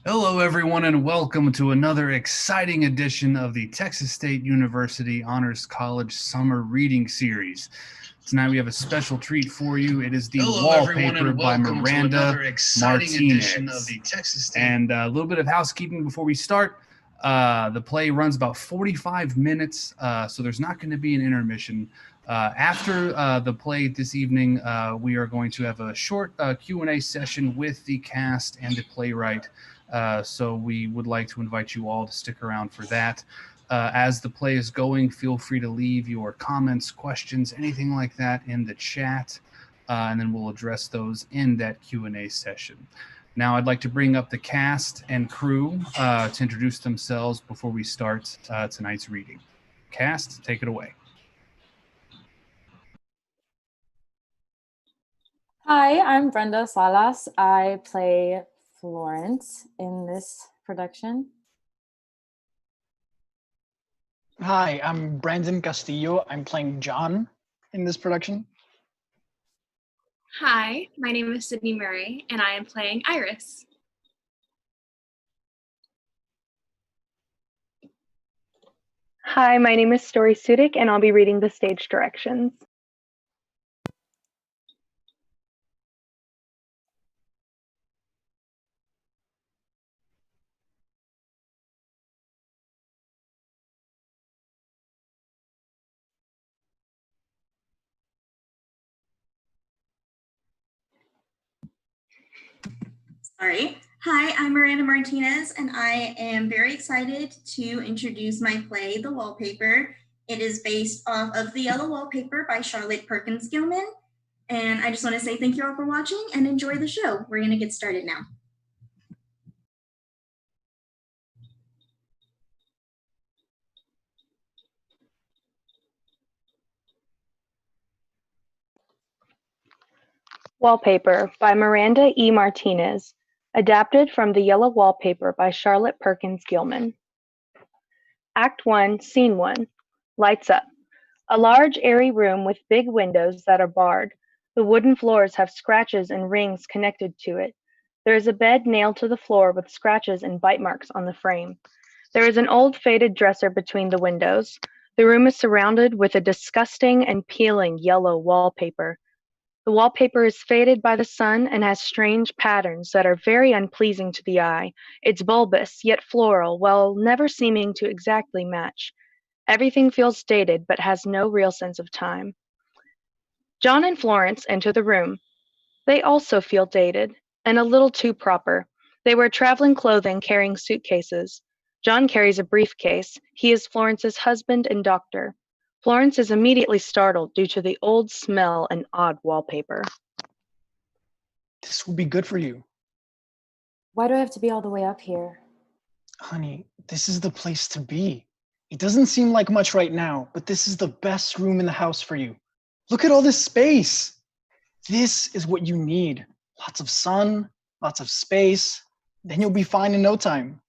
Hello, everyone, and welcome to another exciting edition of the Texas State University Honors College Summer Reading Series. Tonight we have a special treat for you. It is the Wallpaper by Miranda Martinez. And a little bit of housekeeping before we start. The play runs about 45 minutes, so there's not going to be an intermission. After the play this evening, we are going to have a short Q&A session with the cast and the playwright. So we would like to invite you all to stick around for that. As the play is going, feel free to leave your comments, questions, anything like that in the chat, and then we'll address those in that Q&A session. Now I'd like to bring up the cast and crew to introduce themselves before we start tonight's reading. Cast, take it away. Hi, I'm Brenda Salas. I play Florence in this production. Hi, I'm Brandon Castillo. I'm playing John in this production. Hi, my name is Sydney Murray, and I am playing Iris. Hi, my name is Story Sudik, and I'll be reading the stage directions. Sorry. Hi, I'm Miranda Martinez, and I am very excited to introduce my play, The Wallpaper. It is based off of The Yellow Wallpaper by Charlotte Perkins Gilman. And I just want to say thank you all for watching and enjoy the show. We're going to get started now. Wallpaper by Miranda E. Martinez, adapted from The Yellow Wallpaper by Charlotte Perkins Gilman. Act 1, Scene 1. Lights up. A large, airy room with big windows that are barred. The wooden floors have scratches and rings connected to it. There is a bed nailed to the floor with scratches and bite marks on the frame. There is an old faded dresser between the windows. The room is surrounded with a disgusting and peeling yellow wallpaper. The wallpaper is faded by the sun and has strange patterns that are very unpleasing to the eye. It's bulbous, yet floral, while never seeming to exactly match. Everything feels dated, but has no real sense of time. John and Florence enter the room. They also feel dated, and a little too proper. They wear traveling clothing carrying suitcases. John carries a briefcase. He is Florence's husband and doctor. Florence is immediately startled due to the old smell and odd wallpaper. This will be good for you. Why do I have to be all the way up here? Honey, this is the place to be. It doesn't seem like much right now, but this is the best room in the house for you. Look at all this space. This is what you need. Lots of sun, lots of space. Then you'll be fine in no time.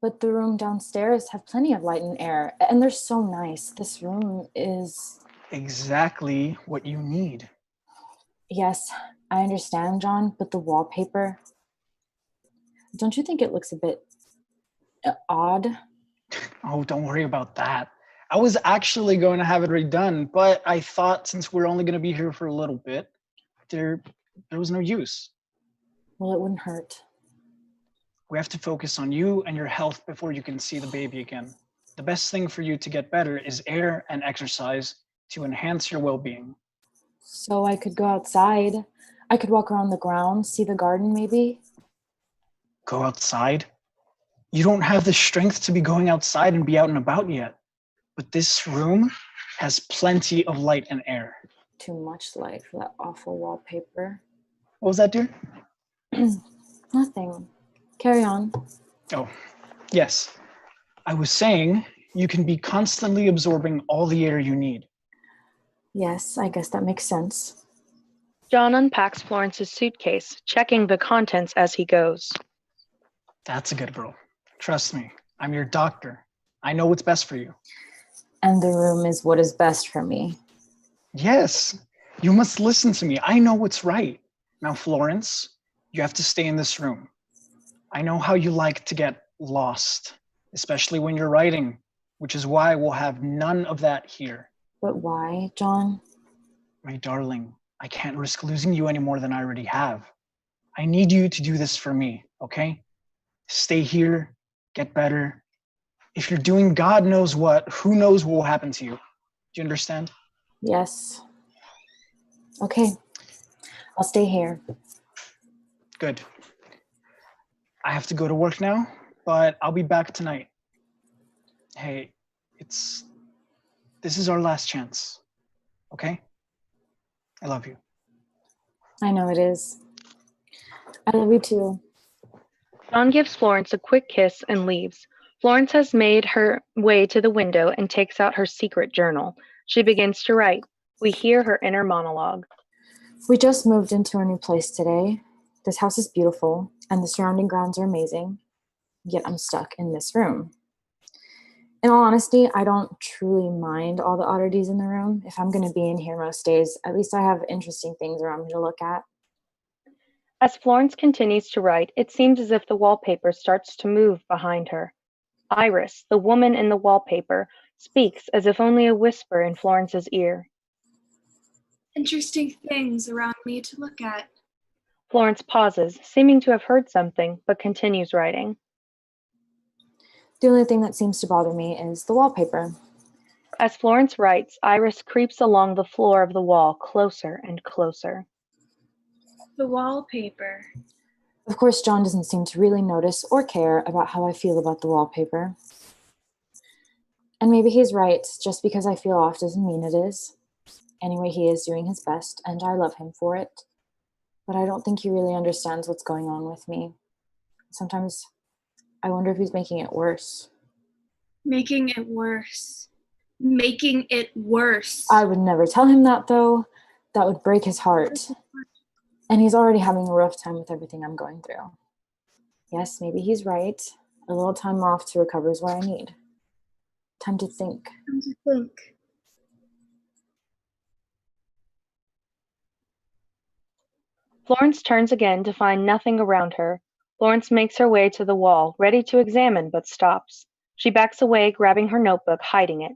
But the room downstairs have plenty of light and air, and they're so nice. This room is... Exactly what you need. Yes, I understand, John, but the wallpaper... Don't you think it looks a bit odd? Oh, don't worry about that. I was actually going to have it redone, but I thought since we're only going to be here for a little bit, there was no use. Well, it wouldn't hurt. We have to focus on you and your health before you can see the baby again. The best thing for you to get better is air and exercise to enhance your well-being. So I could go outside. I could walk around the grounds, see the garden maybe. Go outside? You don't have the strength to be going outside and be out and about yet. But this room has plenty of light and air. Too much light for that awful wallpaper. What was that, dear? Nothing. Carry on. Oh, yes. I was saying you can be constantly absorbing all the air you need. Yes, I guess that makes sense. John unpacks Florence's suitcase, checking the contents as he goes. That's a good girl. Trust me, I'm your doctor. I know what's best for you. And the room is what is best for me. Yes, you must listen to me. I know what's right. Now, Florence, you have to stay in this room. I know how you like to get lost, especially when you're writing, which is why we'll have none of that here. But why, John? My darling, I can't risk losing you any more than I already have. I need you to do this for me, okay? Stay here, get better. If you're doing God knows what, who knows what will happen to you? Do you understand? Yes. Okay. I'll stay here. Good. I have to go to work now, but I'll be back tonight. Hey, this is our last chance, okay? I love you. I know it is. I love you too. John gives Florence a quick kiss and leaves. Florence has made her way to the window and takes out her secret journal. She begins to write. We hear her inner monologue. We just moved into a new place today. This house is beautiful, and the surrounding grounds are amazing. Yet I'm stuck in this room. In all honesty, I don't truly mind all the oddities in the room. If I'm going to be in here most days, at least I have interesting things around me to look at. As Florence continues to write, it seems as if the wallpaper starts to move behind her. Iris, the woman in the wallpaper, speaks as if only a whisper in Florence's ear. Interesting things around me to look at. Florence pauses, seeming to have heard something, but continues writing. The only thing that seems to bother me is the wallpaper. As Florence writes, Iris creeps along the floor of the wall closer and closer. The wallpaper. Of course, John doesn't seem to really notice or care about how I feel about the wallpaper. And maybe he's right, just because I feel off doesn't mean it is. Anyway, he is doing his best, and I love him for it. But I don't think he really understands what's going on with me. Sometimes I wonder if he's making it worse. Making it worse. Making it worse. I would never tell him that, though. That would break his heart. And he's already having a rough time with everything I'm going through. Yes, maybe he's right. A little time off to recover is what I need. Time to think. Time to think. Florence turns again to find nothing around her. Florence makes her way to the wall, ready to examine, but stops. She backs away, grabbing her notebook, hiding it.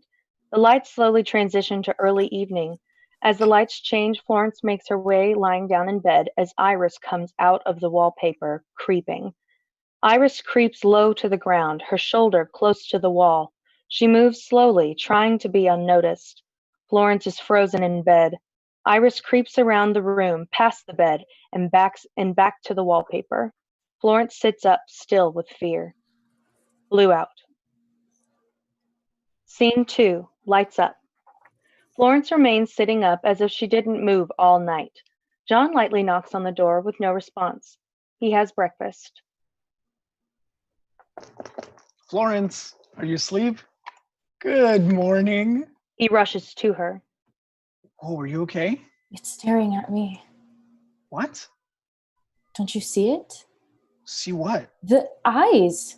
The lights slowly transition to early evening. As the lights change, Florence makes her way lying down in bed as Iris comes out of the wallpaper, creeping. Iris creeps low to the ground, her shoulder close to the wall. She moves slowly, trying to be unnoticed. Florence is frozen in bed. Iris creeps around the room, past the bed, and back to the wallpaper. Florence sits up, still with fear. Blue out. Scene 2, lights up. Florence remains sitting up as if she didn't move all night. John lightly knocks on the door with no response. He has breakfast. Florence, are you asleep? Good morning. He rushes to her. Oh, are you okay? It's staring at me. What? Don't you see it? See what? The eyes.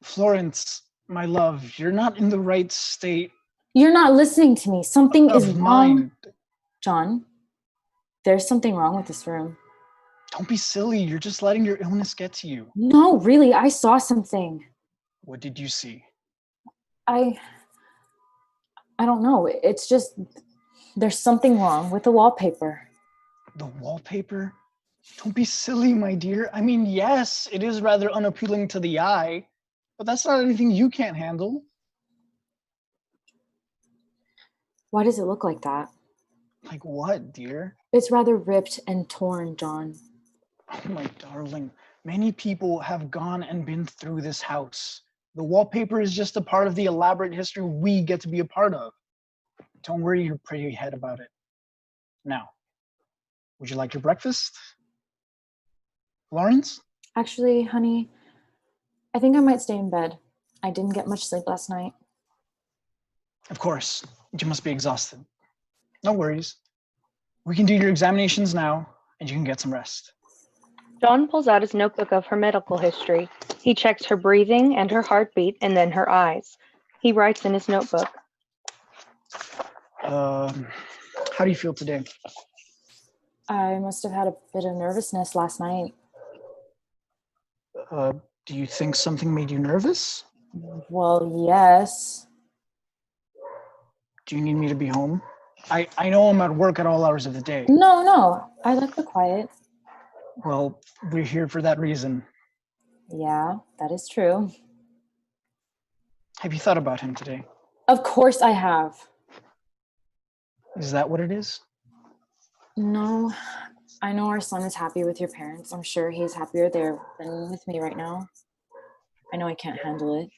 Florence, my love, you're not in the right state You're not listening to me. Something is of wrong. mind. John, there's something wrong with this room. Don't be silly. You're just letting your illness get to you. No, really, I saw something. What did you see? I don't know. It's just there's something wrong with the wallpaper. The wallpaper? Don't be silly, my dear. I mean, yes, it is rather unappealing to the eye, but that's not anything you can't handle. Why does it look like that? Like what, dear? It's rather ripped and torn, John. Oh, my darling. Many people have gone and been through this house. The wallpaper is just a part of the elaborate history we get to be a part of. Don't worry your pretty head about it. Now, would you like your breakfast? Florence? Actually, honey, I think I might stay in bed. I didn't get much sleep last night. Of course, you must be exhausted. No worries. We can do your examinations now, and you can get some rest. John pulls out his notebook of her medical history. He checks her breathing and her heartbeat and then her eyes. He writes in his notebook. How do you feel today? I must have had a bit of nervousness last night. Do you think something made you nervous? Well, yes. Do you need me to be home? I know I'm at work at all hours of the day. No. I like the quiet. Well, we're here for that reason. Yeah, that is true. Have you thought about him today? Of course I have. Is that what it is? No, I know our son is happy with your parents. I'm sure he's happier there than with me right now. I know I can't handle it.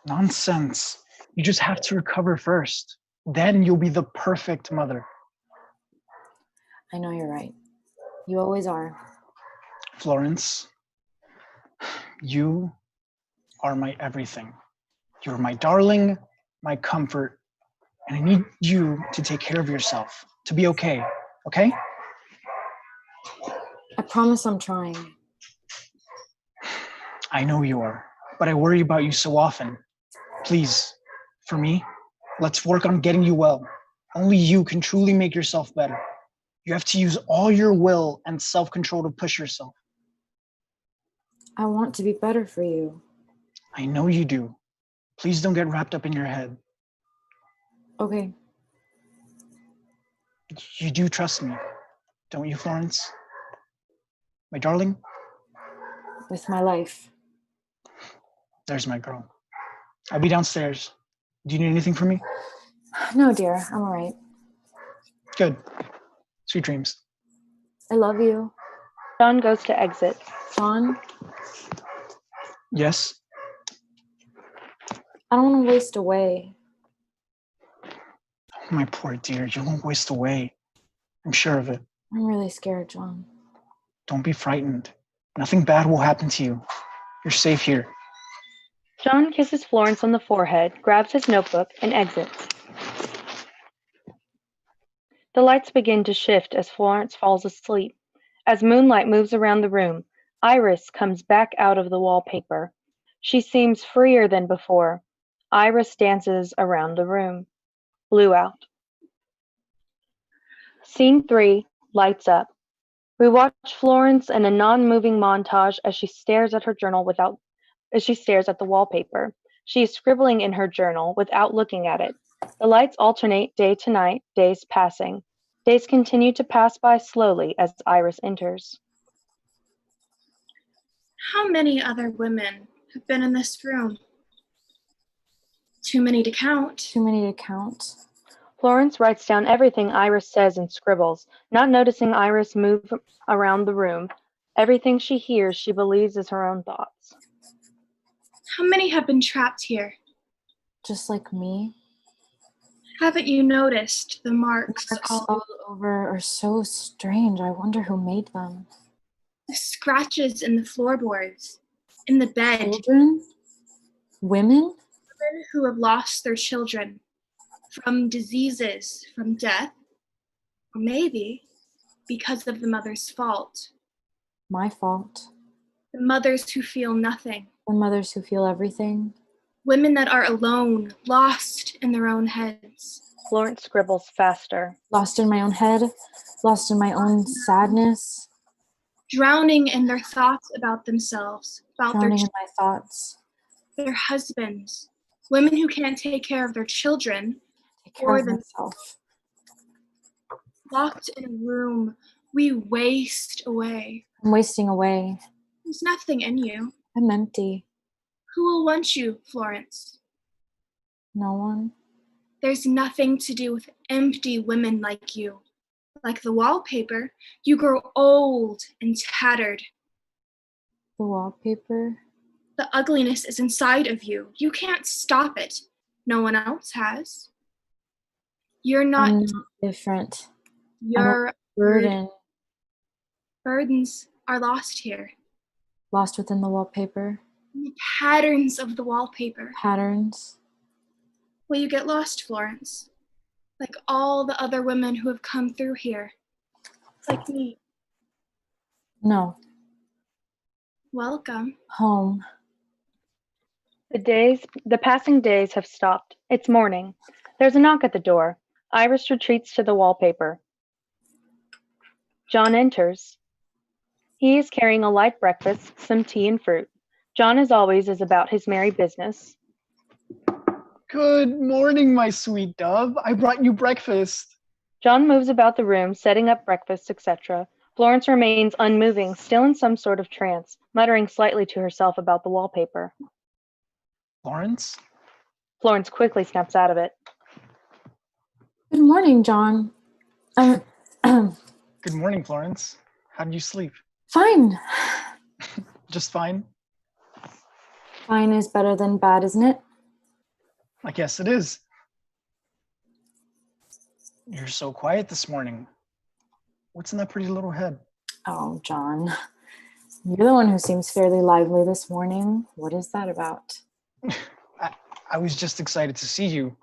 Nonsense. You just have to recover first. Then you'll be the perfect mother. I know you're right. You always are. Florence, you are my everything. You're my darling, my comfort, and I need you to take care of yourself, to be okay, okay? I promise I'm trying. I know you are, but I worry about you so often. Please, for me, let's work on getting you well. Only you can truly make yourself better. You have to use all your will and self-control to push yourself. I want to be better for you. I know you do. Please don't get wrapped up in your head. Okay. You do trust me, don't you, Florence? My darling? With my life. There's my girl. I'll be downstairs. Do you need anything from me? No, dear. I'm all right. Good. Sweet dreams. I love you. John goes to exit. Sean, Yes? I don't want to waste away. Oh, my poor dear, you won't waste away. I'm sure of it. I'm really scared, John. Don't be frightened. Nothing bad will happen to you. You're safe here. John kisses Florence on the forehead, grabs his notebook, and exits. The lights begin to shift as Florence falls asleep. As moonlight moves around the room, Iris comes back out of the wallpaper. She seems freer than before. Iris dances around the room. Blue out. Scene 3, lights up. We watch Florence in a non-moving montage as she stares at her journal as she stares at the wallpaper. She is scribbling in her journal without looking at it. The lights alternate day to night, days passing. Days continue to pass by slowly as Iris enters. How many other women have been in this room? Too many to count. Too many to count. Florence writes down everything Iris says and scribbles, not noticing Iris move around the room. Everything she hears, she believes is her own thoughts. How many have been trapped here? Just like me. Haven't you noticed the marks All over are so strange. I wonder who made them. the scratches in the floorboards, in the bed? Children? Women? Women who have lost their children from diseases, from death, or maybe because of the mother's fault. My fault. The mothers who feel nothing. The mothers who feel everything. Women that are alone, lost in their own heads. Florence scribbles faster. Lost in my own head. Lost in my own sadness. Drowning in their thoughts about themselves, about Drowning in my thoughts. their husbands. Women who can't take care of their children. Take care of Or myself. Locked in a room, we waste away. I'm wasting away. There's nothing in you. I'm empty. Who will want you, Florence? No one. There's nothing to do with empty women like you. Like the wallpaper, you grow old and tattered. The wallpaper. The ugliness is inside of you. You can't stop it. No one else has. You're not, I'm not different. your Burden. burdens are lost here. Lost within the wallpaper. The patterns of the wallpaper. Patterns. Will you get lost, Florence? Like all the other women who have come through here. Like me. No. Welcome. Home. The passing days have stopped. It's morning. There's a knock at the door. Iris retreats to the wallpaper. John enters. He is carrying a light breakfast, some tea and fruit. John, as always, is about his merry business. Good morning, my sweet dove. I brought you breakfast. John moves about the room, setting up breakfast, etc. Florence remains unmoving, still in some sort of trance, muttering slightly to herself about the wallpaper. Florence? Florence quickly snaps out of it. Good morning, John. Good morning, Florence. How did you sleep? Fine. Just fine? Fine is better than bad, isn't it? I guess it is. You're so quiet this morning. What's in that pretty little head? Oh, John. You're the one who seems fairly lively this morning. What is that about? I was just excited to see you.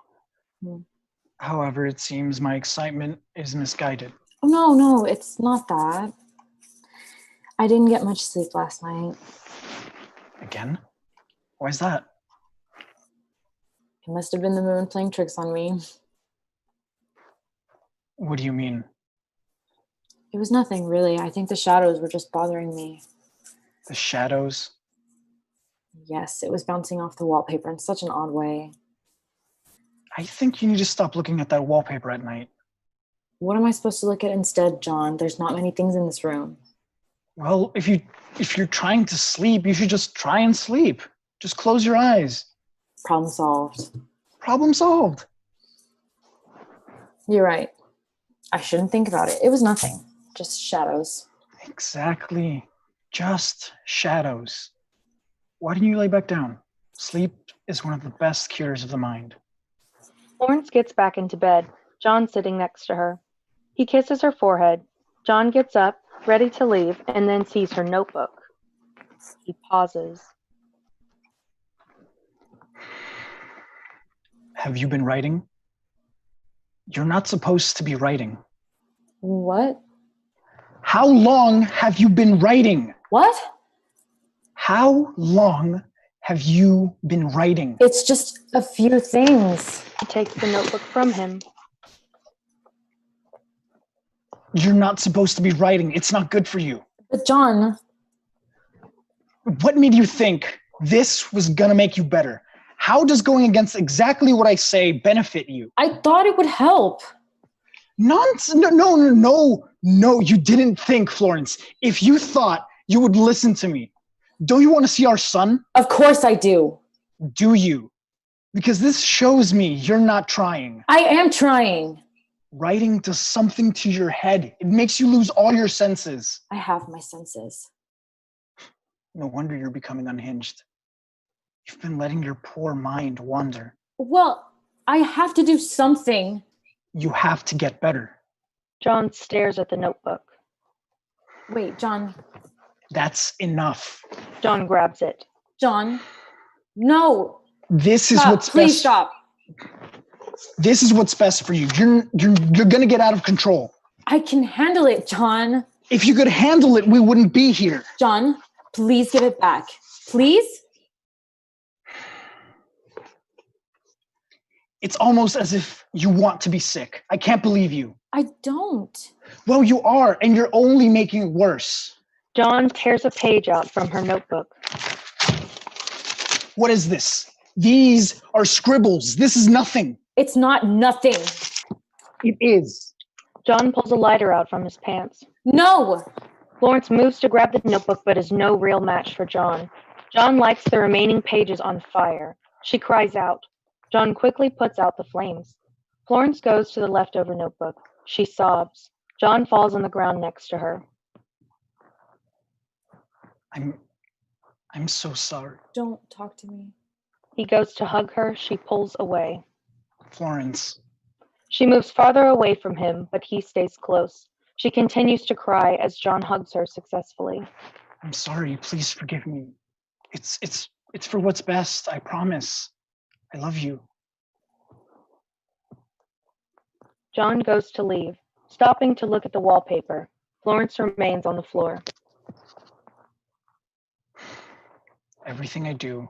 However, it seems my excitement is misguided. Oh, no, it's not that. I didn't get much sleep last night. Again? Why is that? It must have been the moon playing tricks on me. What do you mean? It was nothing, really. I think the shadows were just bothering me. The shadows? Yes, it was bouncing off the wallpaper in such an odd way. I think you need to stop looking at that wallpaper at night. What am I supposed to look at instead, John? There's not many things in this room. Well, if you're trying to sleep, you should just try and sleep. Just close your eyes. Problem solved. Problem solved. You're right. I shouldn't think about it. It was nothing. Just shadows. Exactly. Just shadows. Why don't you lay back down? Sleep is one of the best cures of the mind. Florence gets back into bed, John sitting next to her. He kisses her forehead. John gets up, ready to leave, and then sees her notebook. He pauses. Have you been writing? You're not supposed to be writing. What? How long have you been writing? What? How long have you been writing? It's just a few things. She takes the notebook from him. You're not supposed to be writing. It's not good for you. But John... What made you think this was gonna make you better? How does going against exactly what I say benefit you? I thought it would help. Nonsense. No, you didn't think, Florence. If you thought, you would listen to me. Don't you want to see our son? Of course I do. Do you? Because this shows me you're not trying. I am trying. Writing does something to your head. It makes you lose all your senses. I have my senses. No wonder you're becoming unhinged. You've been letting your poor mind wander. Well, I have to do something. You have to get better. John stares at the notebook. Wait, John. That's enough. John grabs it. John. No. This is Stop. what's Please best. stop. This is what's best for you. You're gonna get out of control. I can handle it, John. If you could handle it, we wouldn't be here. John, please give it back. Please? It's almost as if you want to be sick. I can't believe you. I don't. Well, you are, and you're only making it worse. John tears a page out from her notebook. What is this? These are scribbles. This is nothing. It's not nothing. It is. John pulls a lighter out from his pants. No. Florence moves to grab the notebook, but is no real match for John. John lights the remaining pages on fire. She cries out. John quickly puts out the flames. Florence goes to the leftover notebook. She sobs. John falls on the ground next to her. I'm so sorry. Don't talk to me. He goes to hug her. She pulls away. Florence. She moves farther away from him, but he stays close. She continues to cry as John hugs her successfully. I'm sorry. Please forgive me. It's for what's best. I promise. I love you. John goes to leave, stopping to look at the wallpaper. Florence remains on the floor. Everything I do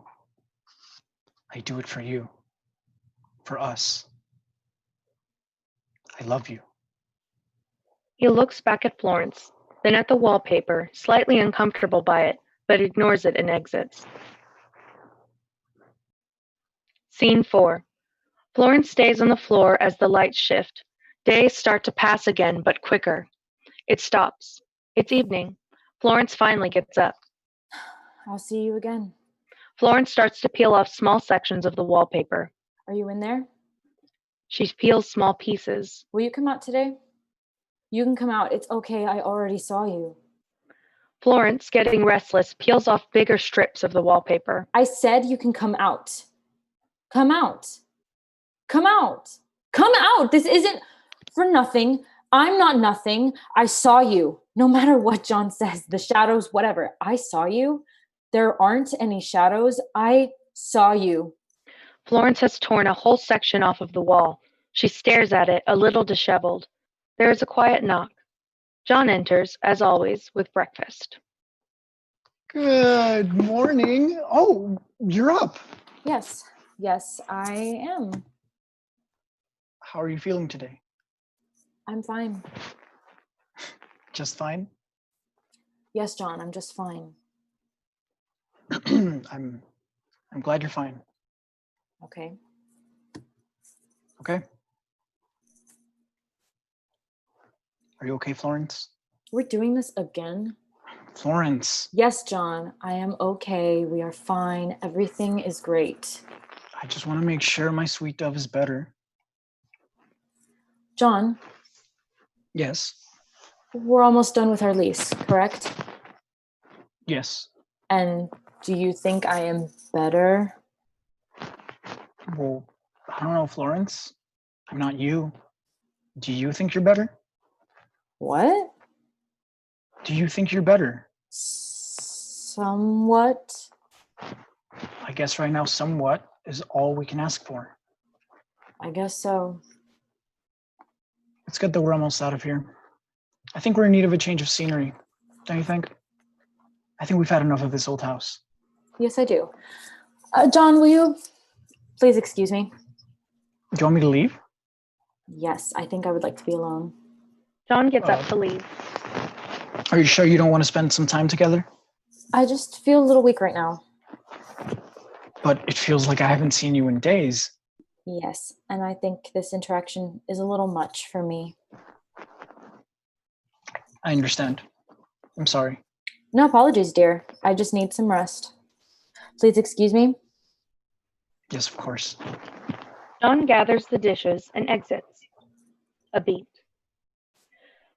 it for you. For us. I love you. He looks back at Florence. then at the wallpaper, slightly uncomfortable by it, but ignores it and exits. Scene 4. Florence stays on the floor as the lights shift. Days start to pass again, but quicker. It stops. It's evening. Florence finally gets up. I'll see you again. Florence starts to peel off small sections of the wallpaper. Are you in there? She peels small pieces. Will you come out today? You can come out. It's okay. I already saw you. Florence, getting restless, peels off bigger strips of the wallpaper. I said you can come out. Come out. Come out. Come out. This isn't for nothing. I'm not nothing. I saw you. No matter what John says, the shadows, whatever. I saw you. There aren't any shadows. I saw you. Florence has torn a whole section off of the wall. She stares at it, a little disheveled. There is a quiet knock. John enters, as always, with breakfast. Good morning. Oh, you're up. Yes. Yes, I am. How are you feeling today? I'm fine. Just fine? Yes, John, I'm just fine. I'm glad you're fine. Okay. Okay? Are you okay, Florence? We're doing this again? Florence, Yes, John, I am okay. We are fine. Everything is great. I just want to make sure my sweet dove is better. John, Yes. we're almost done with our lease, correct? Yes. And do you think I am better? Well, I don't know, Florence. I'm not you. Do you think you're better? What? Do you think you're better? Somewhat. I guess right now, somewhat is all we can ask for. I guess so. It's good that we're almost out of here. I think we're in need of a change of scenery. Don't you think? I think we've had enough of this old house. Yes, I do. John, will you please excuse me? Do you want me to leave? Yes, I think I would like to be alone. John gets up to leave. Are you sure you don't want to spend some time together? I just feel a little weak right now. But it feels like I haven't seen you in days. Yes, and I think this interaction is a little much for me. I understand. I'm sorry. No apologies, dear. I just need some rest. Please excuse me. Yes, of course. John gathers the dishes and exits. A beat.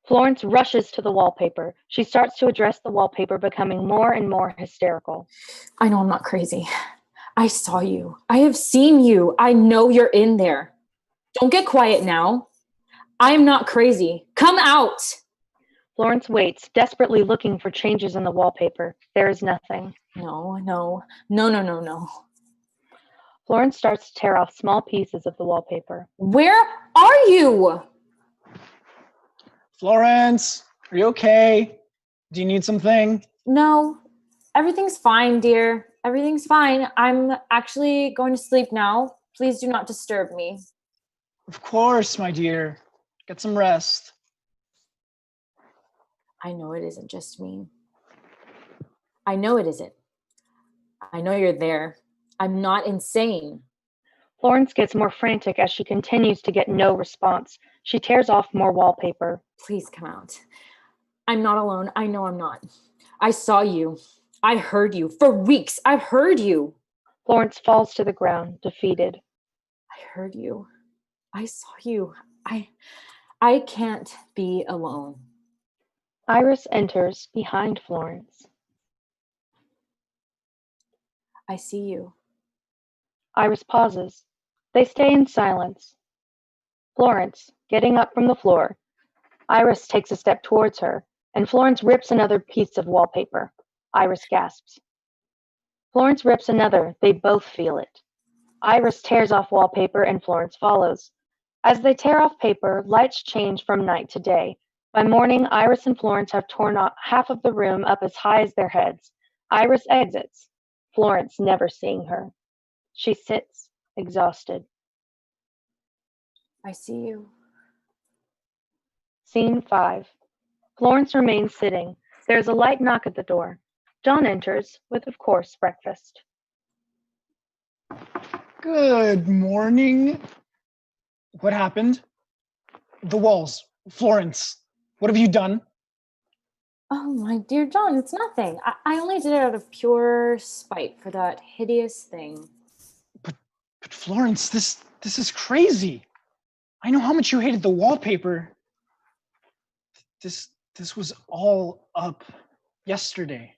Florence rushes to the wallpaper. She starts to address the wallpaper, becoming more and more hysterical. I know I'm not crazy. I saw you. I have seen you. I know you're in there. Don't get quiet now. I'm not crazy. Come out. Florence waits, desperately looking for changes in the wallpaper. There is nothing. No. Florence starts to tear off small pieces of the wallpaper. Where are you? Florence, are you okay? Do you need something? No, everything's fine, dear. Everything's fine. I'm actually going to sleep now. Please do not disturb me. Of course, my dear. Get some rest. I know it isn't just me. I know it isn't. I know you're there. I'm not insane. Florence gets more frantic as she continues to get no response. She tears off more wallpaper. Please come out. I'm not alone. I know I'm not. I saw you. I heard you. For weeks, I've heard you. Florence falls to the ground, defeated. I heard you. I saw you. I can't be alone. Iris enters behind Florence. I see you. Iris pauses. They stay in silence. Florence, getting up from the floor. Iris takes a step towards her, and Florence rips another piece of wallpaper. Iris gasps. Florence rips another. They both feel it. Iris tears off wallpaper, and Florence follows. As they tear off paper, lights change from night to day. By morning, Iris and Florence have torn off half of the room up as high as their heads. Iris exits, Florence never seeing her. She sits, exhausted. I see you. Scene 5. Florence remains sitting. There is a light knock at the door. John enters with, of course, breakfast. Good morning. What happened? The walls. Florence, what have you done? Oh, my dear John, it's nothing. I only did it out of pure spite for that hideous thing. But Florence, this is crazy. I know how much you hated the wallpaper. This was all up yesterday.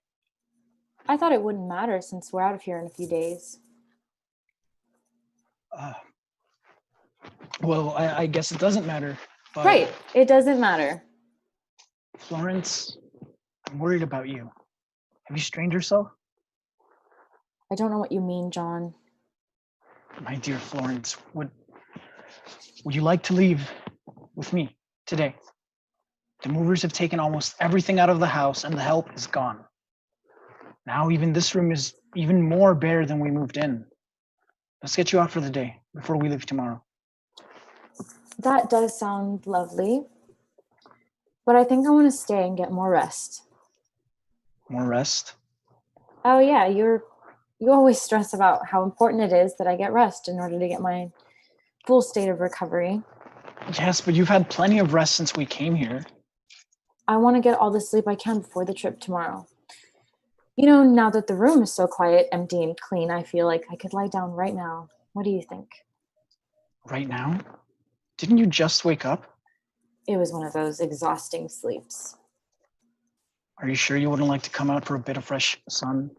I thought it wouldn't matter since we're out of here in a few days. Well, I guess it doesn't matter. But Right, it doesn't matter. Florence, I'm worried about you. Have you strained yourself? I don't know what you mean, John. My dear Florence, would you like to leave with me today? The movers have taken almost everything out of the house and the help is gone. Now even this room is even more bare than we moved in. Let's get you out for the day before we leave tomorrow. That does sound lovely. But I think I want to stay and get more rest. More rest? Oh yeah, you always stress about how important it is that I get rest in order to get my full state of recovery. Yes, but you've had plenty of rest since we came here. I want to get all the sleep I can before the trip tomorrow. You know, now that the room is so quiet, empty, and clean, I feel like I could lie down right now. What do you think? Right now? Didn't you just wake up? It was one of those exhausting sleeps. Are you sure you wouldn't like to come out for a bit of fresh sun?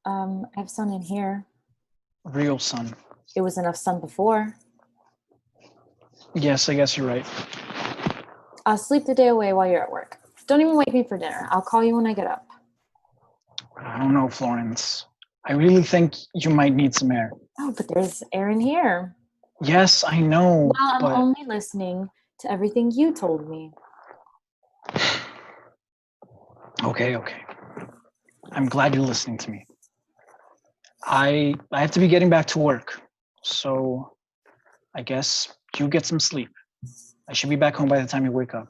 I have sun in here. Real sun. It was enough sun before. Yes, I guess you're right. I'll sleep the day away while you're at work. Don't even wake me for dinner. I'll call you when I get up. I don't know, Florence. I really think you might need some air. Oh, but there's air in here. Yes, I know, Well, I'm but only listening to everything you told me. okay. I'm glad you're listening to me. I have to be getting back to work, so I guess you get some sleep. I should be back home by the time you wake up.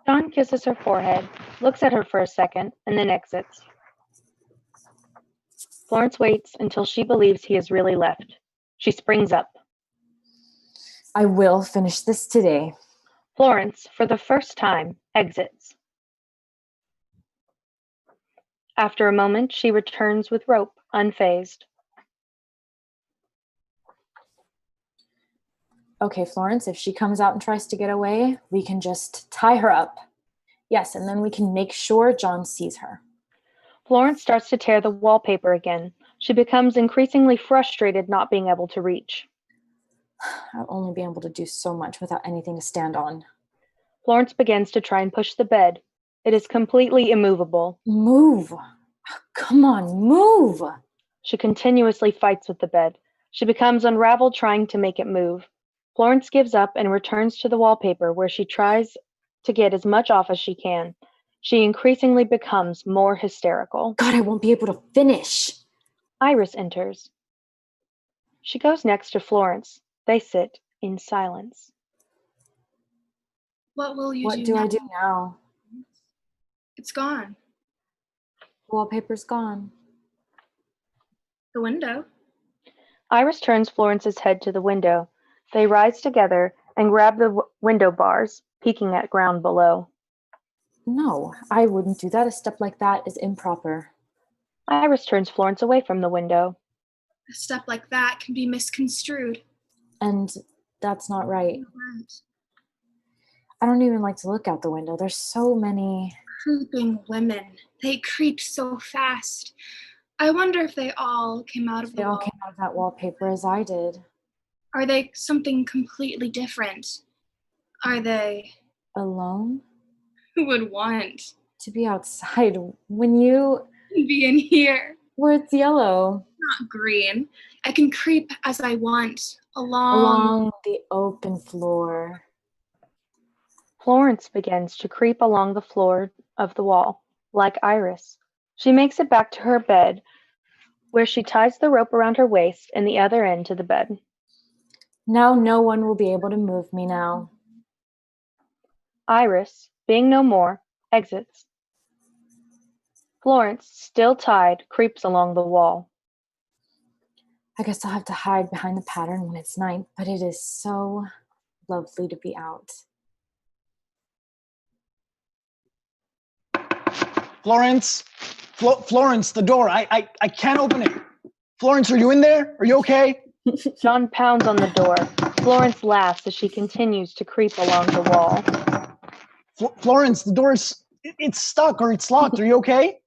John kisses her forehead, looks at her for a second, and then exits. Florence waits until she believes he has really left. She springs up. I will finish this today. Florence, for the first time, exits. After a moment, she returns with rope, unfazed. Okay, Florence, if she comes out and tries to get away, we can just tie her up. Yes, and then we can make sure John sees her. Florence starts to tear the wallpaper again. She becomes increasingly frustrated not being able to reach. I'll only be able to do so much without anything to stand on. Florence begins to try and push the bed. It is completely immovable. Move! Come on, move! She continuously fights with the bed. She becomes unraveled trying to make it move. Florence gives up and returns to the wallpaper where she tries to get as much off as she can. She increasingly becomes more hysterical. God, I won't be able to finish. Iris enters. She goes next to Florence. They sit in silence. What will you What do do now? I do now? It's gone. The wallpaper's gone. The window. Iris turns Florence's head to the window. They rise together and grab the window bars, peeking at ground below. No, I wouldn't do that. A step like that is improper. Iris turns Florence away from the window. A step like that can be misconstrued. And that's not right. I don't even like to look out the window. There's so many Creeping women. They creep so fast. I wonder if they all came out of They the all wall. came out of that wallpaper as I did. Are they something completely different? Are they Alone? who would want To be outside when you to be in here? where it's yellow. Not green. I can creep as I want Along the open floor. Florence begins to creep along the floor of the wall, like Iris. She makes it back to her bed, where she ties the rope around her waist and the other end to the bed. Now no one will be able to move me now. Iris, being no more, exits. Florence, still tied, creeps along the wall. I guess I'll have to hide behind the pattern when it's night, but it is so lovely to be out. Florence, Florence, the door. I can't open it. Florence, are you in there? Are you okay? John pounds on the door. Florence laughs as she continues to creep along the wall. Florence, the door is it's stuck or it's locked. Are you okay?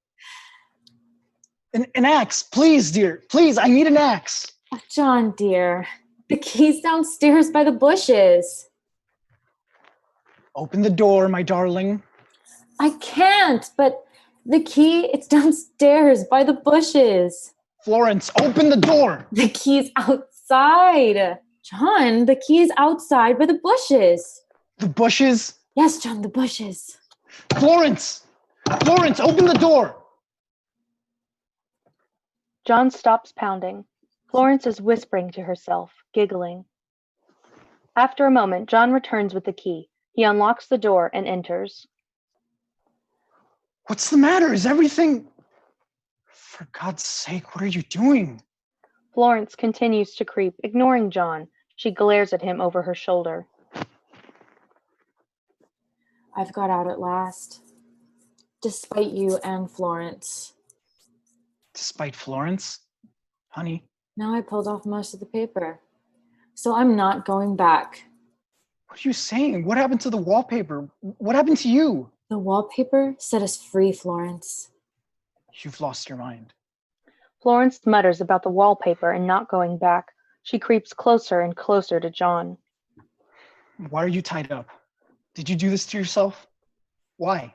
An axe, please, dear. Please, I need an axe. Oh, John, dear, the key's downstairs by the bushes. Open the door, my darling. I can't, but the key, it's downstairs by the bushes. Florence, open the door. The key's outside. John, the key's outside by the bushes. The bushes? Yes, John, the bushes. Florence, open the door. John stops pounding. Florence is whispering to herself, giggling. After a moment, John returns with the key. He unlocks the door and enters. What's the matter? Is everything... For God's sake, what are you doing? Florence continues to creep, ignoring John. She glares at him over her shoulder. I've got out at last. Despite you and Florence. Despite Florence? Honey? Now I pulled off most of the paper. So I'm not going back. What are you saying? What happened to the wallpaper? What happened to you? The wallpaper set us free, Florence. You've lost your mind. Florence mutters about the wallpaper and not going back. She creeps closer and closer to John. Why are you tied up? Did you do this to yourself? Why?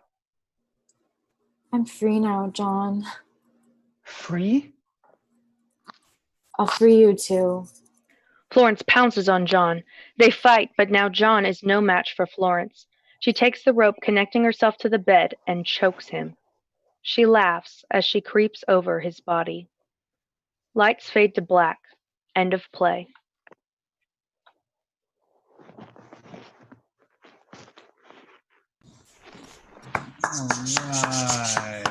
I'm free now, John. Free? I'll free you too. Florence pounces on John. They fight, but now John is no match for Florence. She takes the rope connecting herself to the bed and chokes him. She laughs as she creeps over his body. Lights fade to black. End of play.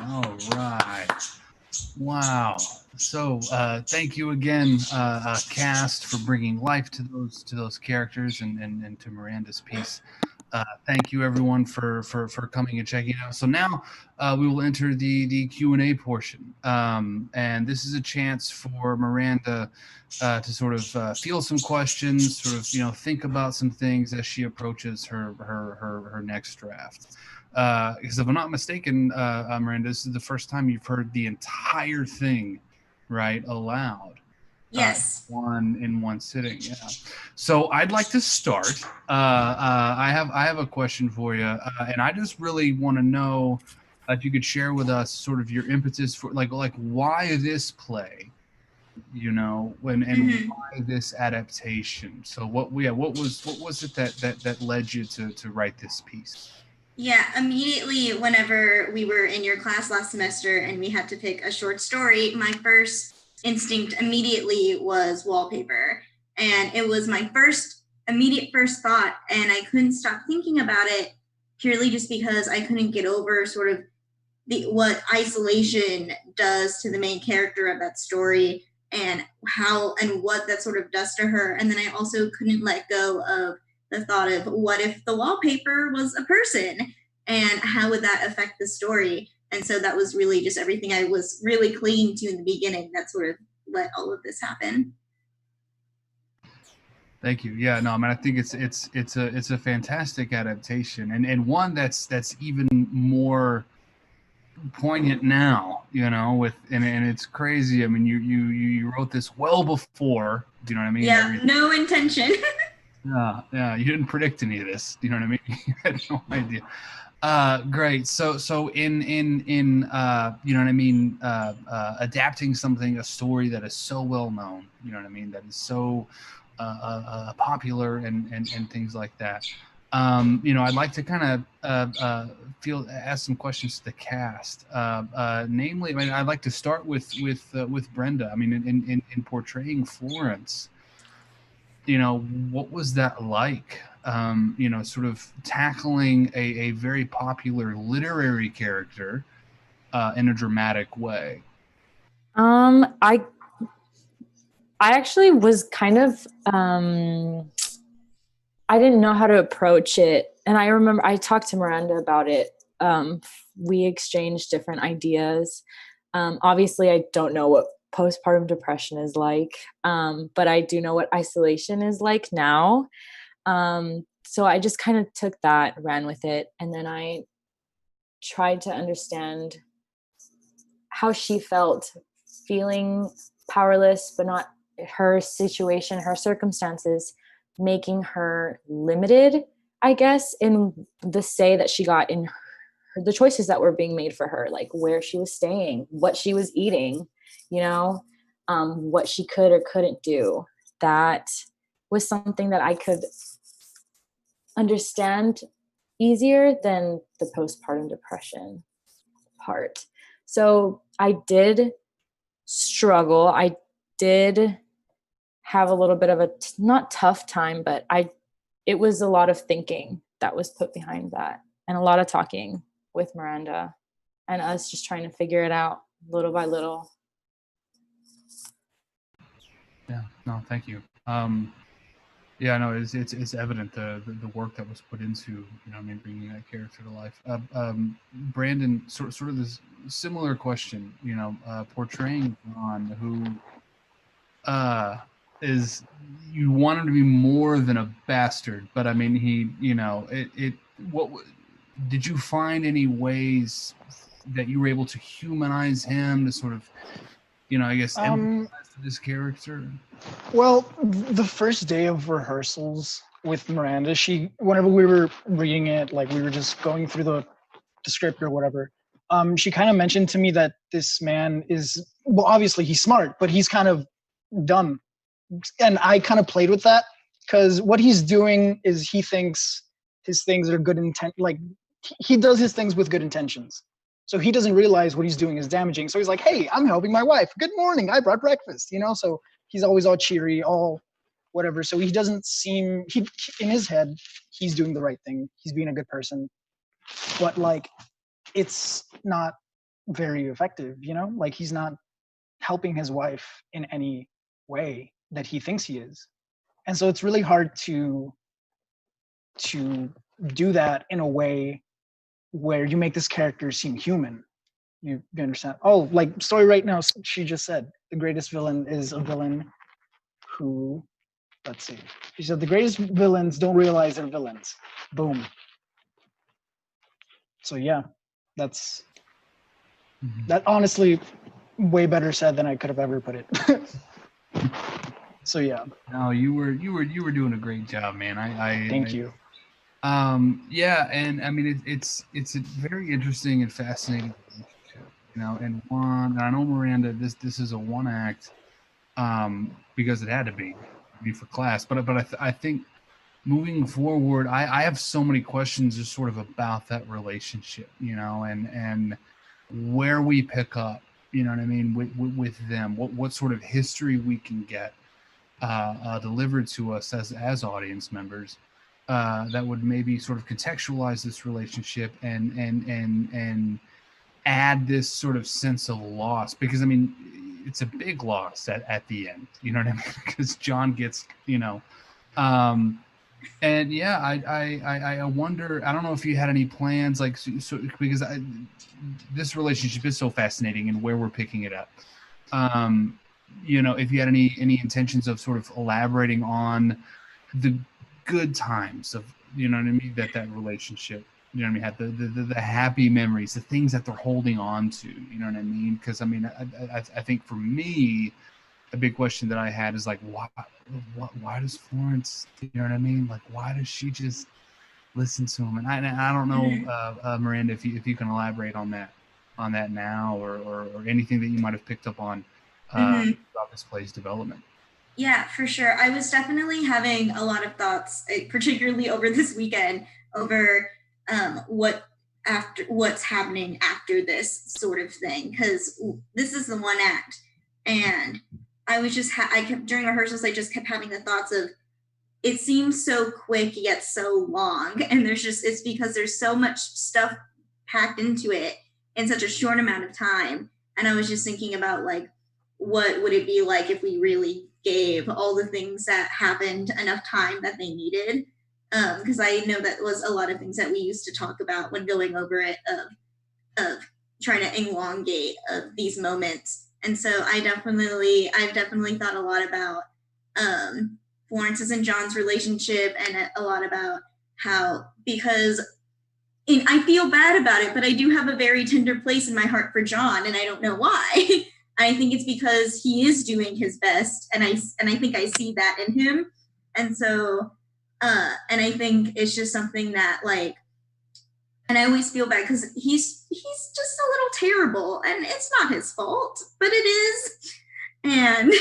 All right. Wow. So thank you again, cast, for bringing life to those characters and to Miranda's piece. Thank you everyone for coming and checking out. So now we will enter the Q&A portion, and this is a chance for Miranda to sort of field some questions, sort of think about some things as she approaches her next draft. Because if I'm not mistaken, Miranda, this is the first time you've heard the entire thing, right, aloud. Yes. In one sitting, yeah. So I'd like to start. I have a question for you, and I just really want to know if you could share with us sort of your impetus for like why this play, and why this adaptation. So what was it that led you to write this piece? Yeah, immediately whenever we were in your class last semester and we had to pick a short story, my first instinct immediately was Wallpaper. And it was my immediate first thought, and I couldn't stop thinking about it purely just because I couldn't get over sort of what isolation does to the main character of that story and what that sort of does to her. And then I also couldn't let go of the thought of what if the wallpaper was a person and how would that affect the story? And so that was really just everything I was really clinging to in the beginning that sort of let all of this happen. Thank you. Yeah, no, I mean, I think it's a fantastic adaptation, and one that's even more poignant now, and it's crazy. I mean, you wrote this well before, do you know what I mean? Yeah, no intention. Yeah, you didn't predict any of this. Do you know what I mean? You had no idea. Great. So in you know what I mean, adapting a story that is so well known, you know what I mean, that is so popular and things like that. I'd like to kind of ask some questions to the cast. Namely, I mean, I'd like to start with Brenda. I mean, in portraying Florence, what was that like? Sort of tackling a very popular literary character in a dramatic way. I actually was kind of I didn't know how to approach it, and I remember I talked to Miranda about it. We exchanged different ideas. Obviously, I don't know what postpartum depression is like, but I do know what isolation is like now. So I just kind of took that, ran with it, and then I tried to understand how she felt, feeling powerless, but not her situation, her circumstances, making her limited, I guess, in the say that she got in the choices that were being made for her, like where she was staying, what she was eating, what she could or couldn't do. That was something that I could understand easier than the postpartum depression part. So I did struggle. I did have a little bit of a not tough time, but it was a lot of thinking that was put behind that, and a lot of talking with Miranda and us just trying to figure it out little by little. Yeah, no, thank you. Yeah, no, it's evident the work that was put into bringing that character to life. Brandon, sort of this similar question, portraying John, who is, you want him to be more than a bastard, but I mean what did you find any ways that you were able to humanize him, to sort of I guess empathize to this character? Well, the first day of rehearsals with Miranda, whenever we were reading it, like we were just going through the script or whatever, she kind of mentioned to me that this man is, well, obviously he's smart, but he's kind of dumb. And I kind of played with that, because what he's doing is he thinks his things are good intent, like he does his things with good intentions. So he doesn't realize what he's doing is damaging. So he's like, hey, I'm helping my wife. Good morning, I brought breakfast, so he's always all cheery, all whatever. So he doesn't seem, in his head, he's doing the right thing. He's being a good person. But like, it's not very effective, like he's not helping his wife in any way that he thinks he is. And so it's really hard to do that in a way where you make this character seem human. You understand? Oh, like story right now, she just said the greatest villain is a villain who, let's see. She said the greatest villains don't realize they're villains. Boom. So yeah, that's that honestly way better said than I could have ever put it. So yeah. No, you were doing a great job, man. Thank you. Yeah, and I mean it's a very interesting and fascinating relationship, and I know Miranda, this is a one act, because it had to be for class, but I think moving forward, I have so many questions just sort of about that relationship, and where we pick up, what I mean, with them, what sort of history we can get delivered to us as audience members, that would maybe sort of contextualize this relationship and add this sort of sense of loss, because I mean it's a big loss at the end, you know what I mean, because John gets, and yeah, I wonder, I don't know if you had any plans, like, so because this relationship is so fascinating and where we're picking it up. If you had any intentions of sort of elaborating on the good times of, what I mean, that relationship, what I mean, had the happy memories, the things that they're holding on to, you know what I mean? Because I mean, I think for me, a big question that I had is like, why does Florence, you know what I mean? Like, why does she just listen to him? And I don't know, Miranda, if you can elaborate on that now, or anything that you might have picked up on about this play's development. Yeah, for sure. I was definitely having a lot of thoughts, particularly over this weekend, over what's happening after this sort of thing, because this is the one act, and I was just I kept, during rehearsals, I just kept having the thoughts of, it seems so quick yet so long, and it's because there's so much stuff packed into it in such a short amount of time. And I was just thinking about like, what would it be like if we really gave all the things that happened enough time that they needed? Because I know that was a lot of things that we used to talk about when going over it, of trying to elongate these moments. And so I've definitely thought a lot about Florence's and John's relationship, and a lot about how, because I feel bad about it, but I do have a very tender place in my heart for John, and I don't know why. I think it's because he is doing his best, and I think I see that in him. And so, and I think it's just something that, like, and I always feel bad because he's just a little terrible, and it's not his fault, but it is, and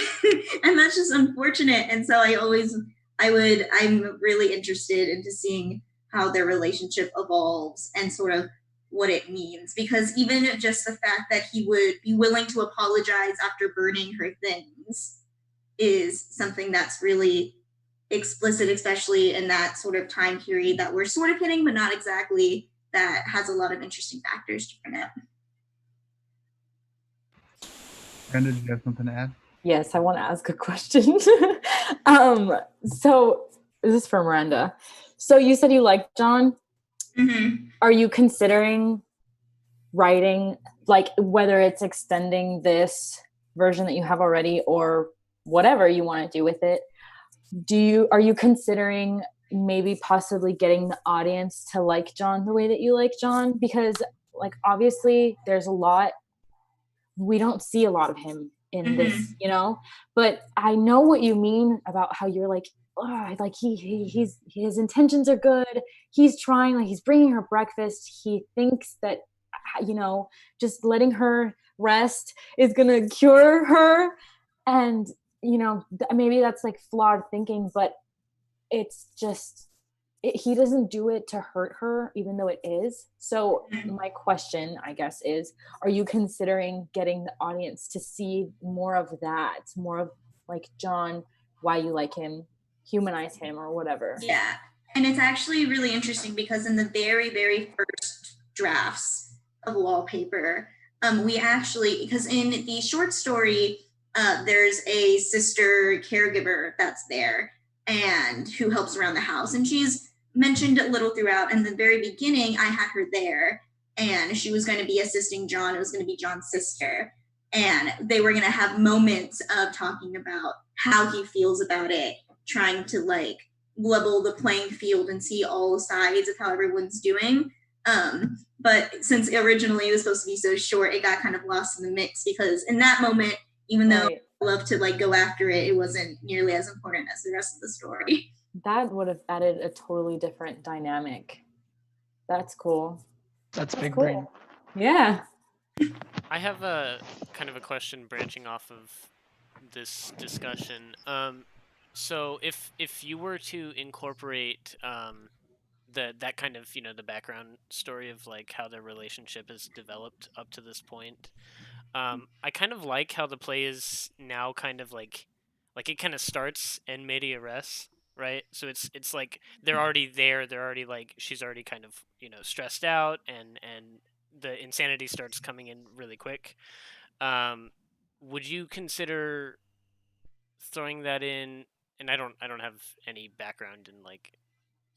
and that's just unfortunate. And so I'm really interested into seeing how their relationship evolves and sort of what it means, because even just the fact that he would be willing to apologize after burning her things is something that's really explicit, especially in that sort of time period that we're sort of hitting, but not exactly, that has a lot of interesting factors to bring up. Miranda, did you have something to add? Yes, I want to ask a question. So this is for Miranda. So you said you liked John. Mm-hmm. Are you considering writing, like, whether it's extending this version that you have already or whatever you want to do with it? Are you considering maybe possibly getting the audience to like John the way that you like John? Because, like, obviously there's a lot, we don't see a lot of him in this, you know, but I know what you mean about how you're like, oh, like his intentions are good. He's trying, like, he's bringing her breakfast. He thinks that, you know, just letting her rest is going to cure her. And, you know, maybe that's like flawed thinking, but it's just, he doesn't do it to hurt her, even though it is. So my question, I guess, is, are you considering getting the audience to see more of that, more of like John, why you like him, humanize him, or whatever? Yeah, and it's actually really interesting because in the very, very first drafts of Wallpaper, we actually, because in the short story, there's a sister caregiver that's there and who helps around the house, and she's mentioned a little throughout. In the very beginning, I had her there, and she was going to be assisting John. It was going to be John's sister, and they were going to have moments of talking about how he feels about it, trying to like level the playing field and see all sides of how everyone's doing. But since originally it was supposed to be so short, it got kind of lost in the mix, because in that moment, even though I love to like go after it, it wasn't nearly as important as the rest of the story. That would have added a totally different dynamic. That's cool. That's big cool. Brain. Yeah. I have a kind of a question branching off of this discussion. So if you were to incorporate that kind of, you know, the background story of like how their relationship has developed up to this point, I kind of like how the play is now kind of like it kind of starts en media res, right? So it's like they're already there, they're already like, she's already kind of, you know, stressed out, and the insanity starts coming in really quick. Would you consider throwing that in? And I don't have any background in like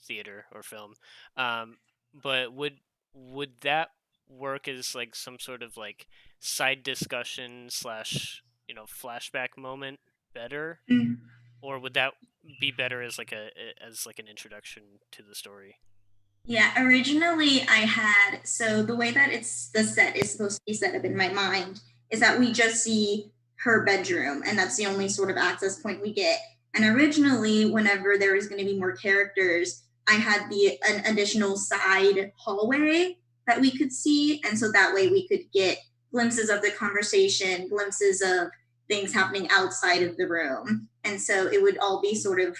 theater or film, but would that work as like some sort of like side discussion slash, you know, flashback moment better, or would that be better as like an introduction to the story? Yeah, originally I had, so the way that the set is supposed to be set up in my mind is that we just see her bedroom, and that's the only sort of access point we get. And originally, whenever there was going to be more characters, I had an additional side hallway that we could see, and so that way we could get glimpses of the conversation, glimpses of things happening outside of the room. And so it would all be sort of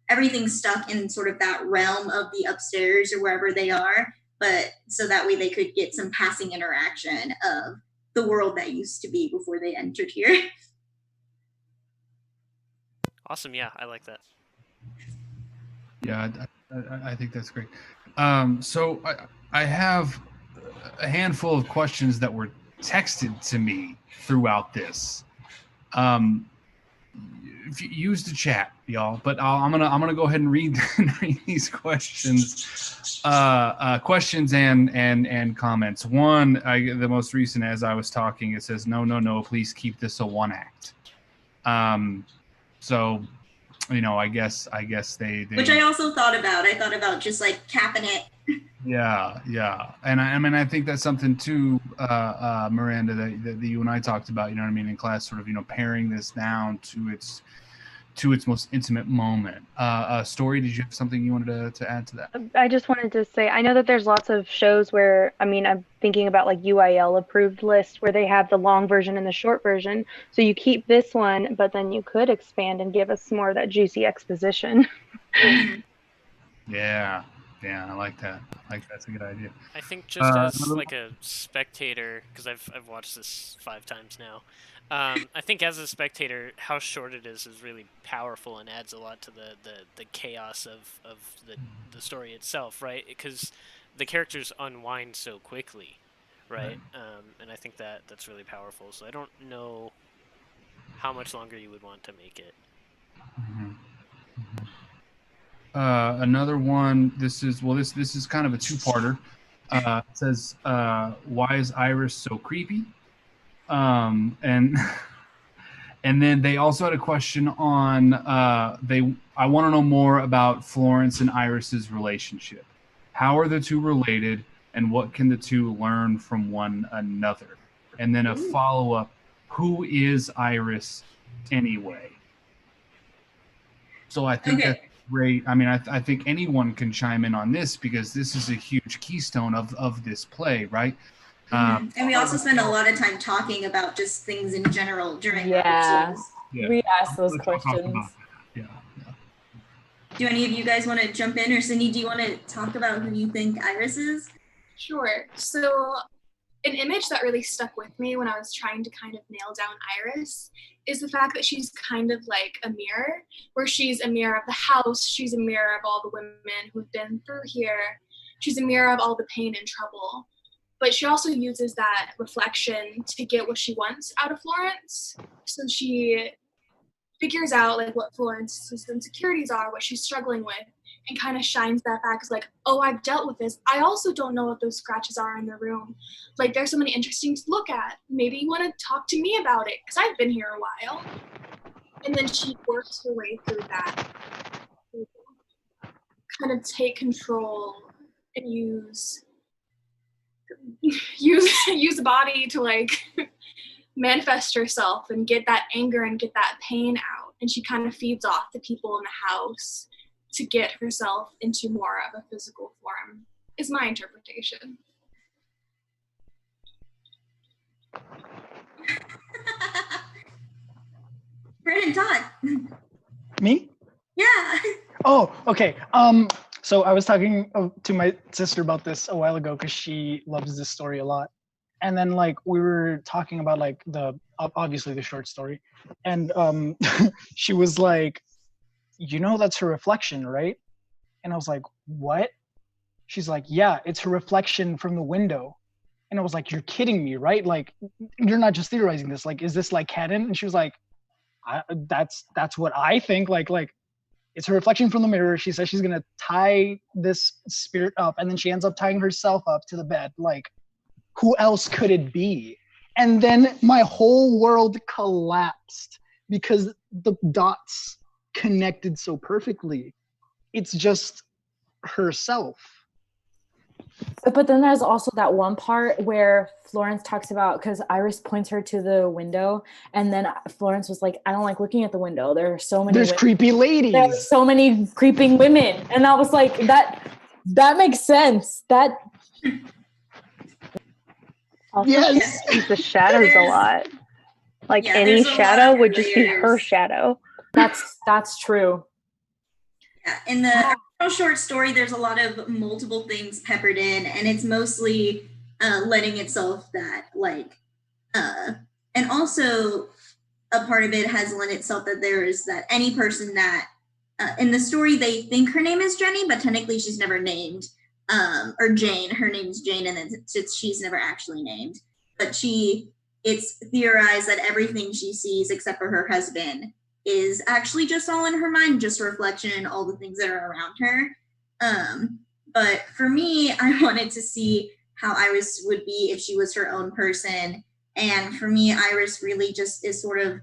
everything stuck in sort of that realm of the upstairs or wherever they are, but so that way they could get some passing interaction of the world that used to be before they entered here. Awesome. Yeah, I like that. Yeah, I think that's great. So I have a handful of questions that were texted to me throughout this. If you use the chat, y'all, but I'm gonna go ahead and read these questions, questions and comments. One, the most recent, as I was talking, it says no, please keep this a one act. So, I guess they Which I also thought about. I thought about just like capping it. Yeah, and I think that's something too, Miranda, that you and I talked about. You know what I mean, in class, sort of, paring this down to its most intimate moment. Story, did you have something you wanted to add to that? I just wanted to say, I know that there's lots of shows where, I'm thinking about like UIL approved list where they have the long version and the short version. So you keep this one, but then you could expand and give us more of that juicy exposition. Yeah, I like that. That's a good idea. I think just as like a spectator, because I've watched this 5 times now. I think as a spectator, how short it is really powerful and adds a lot to the chaos of the story itself, right? Because the characters unwind so quickly, right? And I think that's really powerful. So I don't know how much longer you would want to make it. Another one. This is kind of a two-parter. It says, "Why is Iris so creepy?" And and then they also had a question on I want to know more about Florence and Iris's relationship. How are the two related, and what can the two learn from one another? And then a follow-up: who is Iris anyway? So I think that's great. I think anyone can chime in on this because this is a huge keystone of this play, right? And we also spend a lot of time talking about just things in general during Yeah. episodes. We ask those questions. Yeah. Do any of you guys want to jump in, or Cindy, do you want to talk about who you think Iris is? Sure. So an image that really stuck with me when I was trying to kind of nail down Iris is the fact that she's kind of like a mirror, where she's a mirror of the house, she's a mirror of all the women who've been through here, she's a mirror of all the pain and trouble. But she also uses that reflection to get what she wants out of Florence. So she figures out like what Florence's insecurities are, what she's struggling with, and kind of shines that back as like, oh, I've dealt with this. I also don't know what those scratches are in the room. Like, there's so many interesting to look at. Maybe you want to talk to me about it, because I've been here a while. And then she works her way through that, kind of take control and use the body to like manifest herself and get that anger and get that pain out. And she kind of feeds off the people in the house to get herself into more of a physical form, is my interpretation. Brandon, Todd. Me? Yeah. Oh, okay. So I was talking to my sister about this a while ago because she loves this story a lot. And then like we were talking about like obviously the short story. And she was like, that's her reflection, right? And I was like, what? She's like, yeah, it's her reflection from the window. And I was like, you're kidding me, right? Like, you're not just theorizing this. Like, is this like canon? And she was like, that's what I think. Like it's her reflection from the mirror. She says she's gonna tie this spirit up, and then she ends up tying herself up to the bed. Like, who else could it be? And then my whole world collapsed because the dots connected so perfectly. It's just herself. But then there's also that one part where Florence talks about, because Iris points her to the window, and then Florence was like, I don't like looking at the window. There are so many creepy ladies. There's so many creeping women. And I was like, that makes sense. That Also, Yes. she uses the shadows a lot. Like any shadow would just be her shadow. That's true. Yeah, in the short story, there's a lot of multiple things peppered in, and it's mostly letting itself that like, and also a part of it has lent itself that there is that any person that in the story, they think her name is Jenny, but technically she's never named. Or Jane, her name's Jane, and then she's never actually named. But it's theorized that everything she sees except for her husband is actually just all in her mind, just a reflection and all the things that are around her. But for me, I wanted to see how Iris would be if she was her own person. And for me, Iris really just is sort of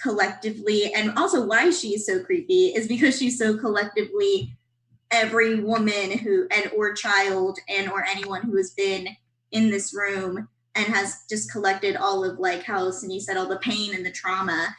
collectively, and also why she is so creepy is because she's so collectively every woman or child or anyone who has been in this room and has just collected all of, like how Cindy said, all the pain and the trauma,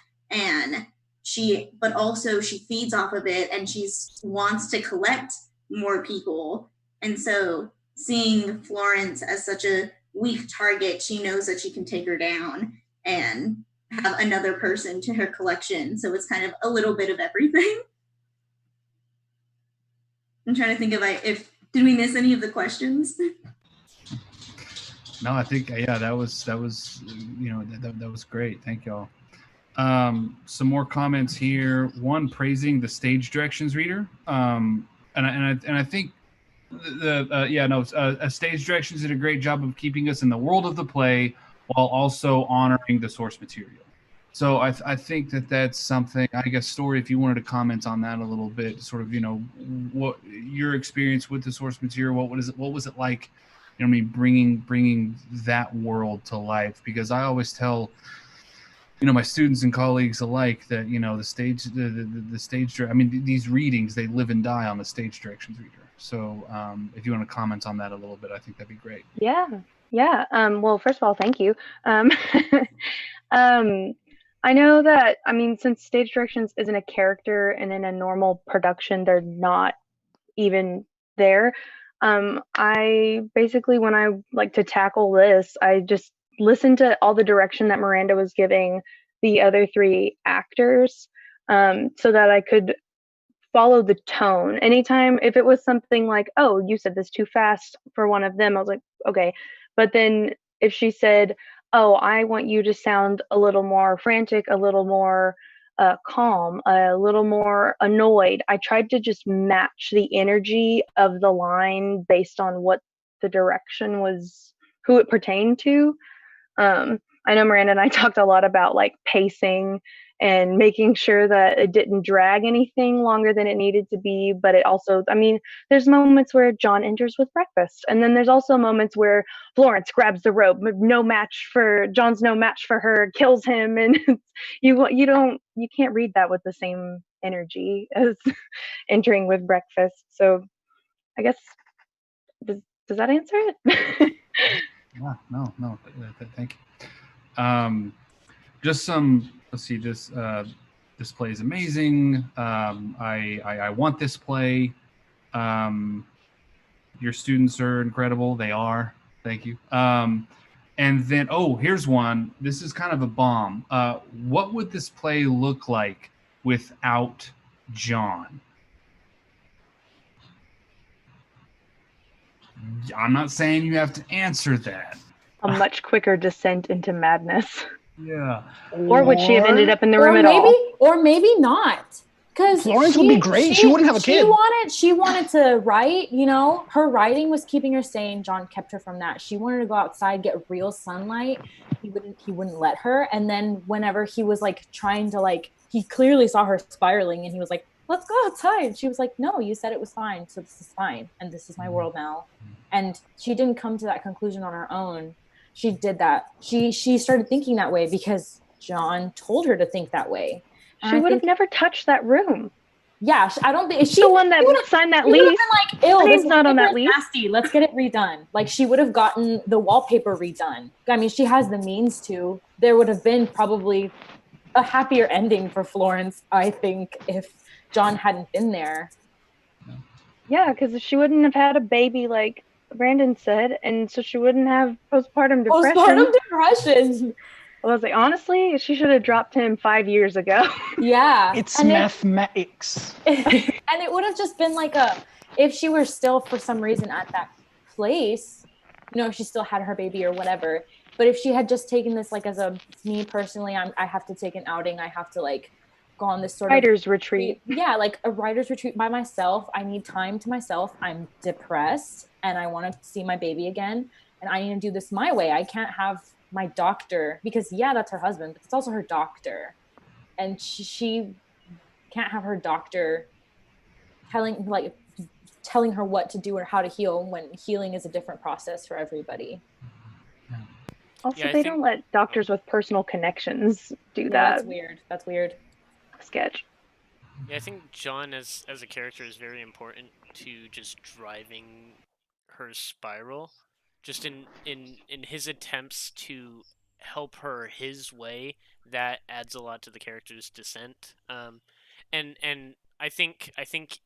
but also she feeds off of it, and she wants to collect more people. And so seeing Florence as such a weak target, she knows that she can take her down and have another person to her collection. So it's kind of a little bit of everything. I'm trying to think if did we miss any of the questions? No, I think that was that was great. Thank y'all. Some more comments here. One praising the stage directions reader. And I think stage directions did a great job of keeping us in the world of the play while also honoring the source material. So I think that's something, I guess, Story, if you wanted to comment on that a little bit, sort of, what your experience with the source material, what was it like, bringing that world to life? Because I always tell, my students and colleagues alike that, the stage, these readings, they live and die on the stage directions reader. So if you want to comment on that a little bit, I think that'd be great. Yeah. Well, first of all, thank you. I know that, since stage directions isn't a character and in a normal production, they're not even there. I basically, when I like to tackle this, I just listened to all the direction that Miranda was giving the other three actors, so that I could follow the tone. Anytime, if it was something like, oh, you said this too fast for one of them, I was like, okay. But then if she said, oh, I want you to sound a little more frantic, a little more calm, a little more annoyed, I tried to just match the energy of the line based on what the direction was, who it pertained to. I know Miranda and I talked a lot about like pacing and making sure that it didn't drag anything longer than it needed to be. But it also, there's moments where John enters with breakfast. And then there's also moments where Florence grabs the rope, John's no match for her, kills him. And you can't read that with the same energy as entering with breakfast. So I guess, does that answer it? Yeah, no, thank you. Just some, let's see, this play is amazing. I want this play. Your students are incredible. They are. Thank you. And then, here's one. This is kind of a bomb. What would this play look like without John? I'm not saying you have to answer that. A much quicker descent into madness. Yeah. Or would she have ended up in the room at all? Or maybe not. Because Florence would be great. She wouldn't have a kid. She wanted to write, her writing was keeping her sane. John kept her from that. She wanted to go outside, get real sunlight. He wouldn't let her. And then whenever he was like trying to he clearly saw her spiraling and he was like, let's go outside. She was like, no, you said it was fine. So this is fine. And this is my world now. And she didn't come to that conclusion on her own. She did that. She started thinking that way because John told her to think that way. She would have never touched that room. Yeah, I don't think she's the one that signed that lease. Like, ew, this is not on that lease. Nasty. Let's get it redone. Like, she would have gotten the wallpaper redone. She has the means to. There would have been probably a happier ending for Florence, I think, if John hadn't been there. Yeah, because she wouldn't have had a baby like Brandon said, and so she wouldn't have postpartum depression. Well, I was like, honestly, she should have dropped him 5 years ago. Yeah. It's mathematics. And it would have just been like if she were still for some reason at that place, if she still had her baby or whatever. But if she had just taken this as me personally, I have to take an outing. I have to go on this sort Writer's of retreat. Yeah, like a writer's retreat by myself. I need time to myself. I'm depressed and I want to see my baby again. And I need to do this my way. I can't have my doctor, because yeah, that's her husband, but it's also her doctor. And she can't have her doctor telling her what to do or how to heal, when healing is a different process for everybody. Also, Yeah, they don't let doctors with personal connections do that. That's weird. Sketch. Yeah, I think John as a character is very important to just driving her spiral. Just in his attempts to help her his way, that adds a lot to the character's descent. And I think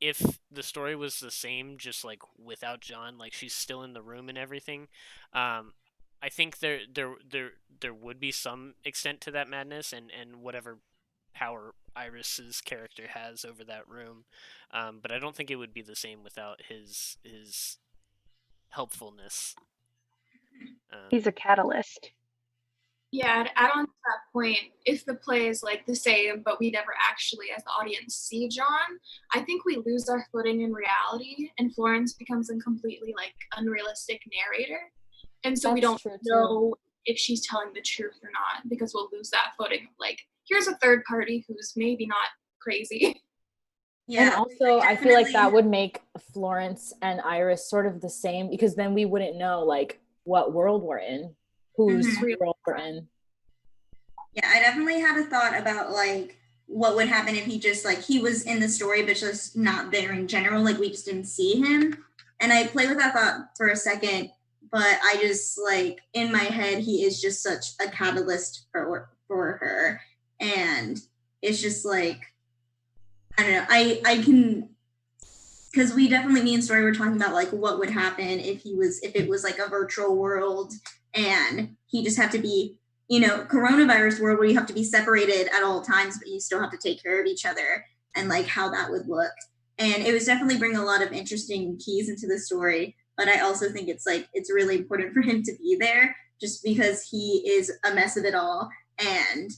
if the story was the same, just like without John, like she's still in the room and everything, I think there would be some extent to that madness and whatever power Iris's character has over that room, but I don't think it would be the same without his helpfulness. He's a catalyst. Yeah, to add on to that point, if the play is like the same, but we never actually, as the audience, see John, I think we lose our footing in reality, and Florence becomes a completely like unrealistic narrator, and so we don't know if she's telling the truth or not, because we'll lose that footing. Like, here's a third party who's maybe not crazy. Yeah, and also I feel like that would make Florence and Iris sort of the same, because then we wouldn't know like what world we're in, whose world we're in. Yeah, I definitely had a thought about like what would happen if he just like he was in the story but just not there in general, like we just didn't see him. And I played with that thought for a second, but I just like in my head he is just such a catalyst for her, and it's just like I don't know. I can, because we definitely, me and Story were talking about like what would happen if it was like a virtual world and he just had to be, coronavirus world where you have to be separated at all times, but you still have to take care of each other, and like how that would look. And it was definitely bring a lot of interesting keys into the story. But I also think it's really important for him to be there just because he is a mess of it all. And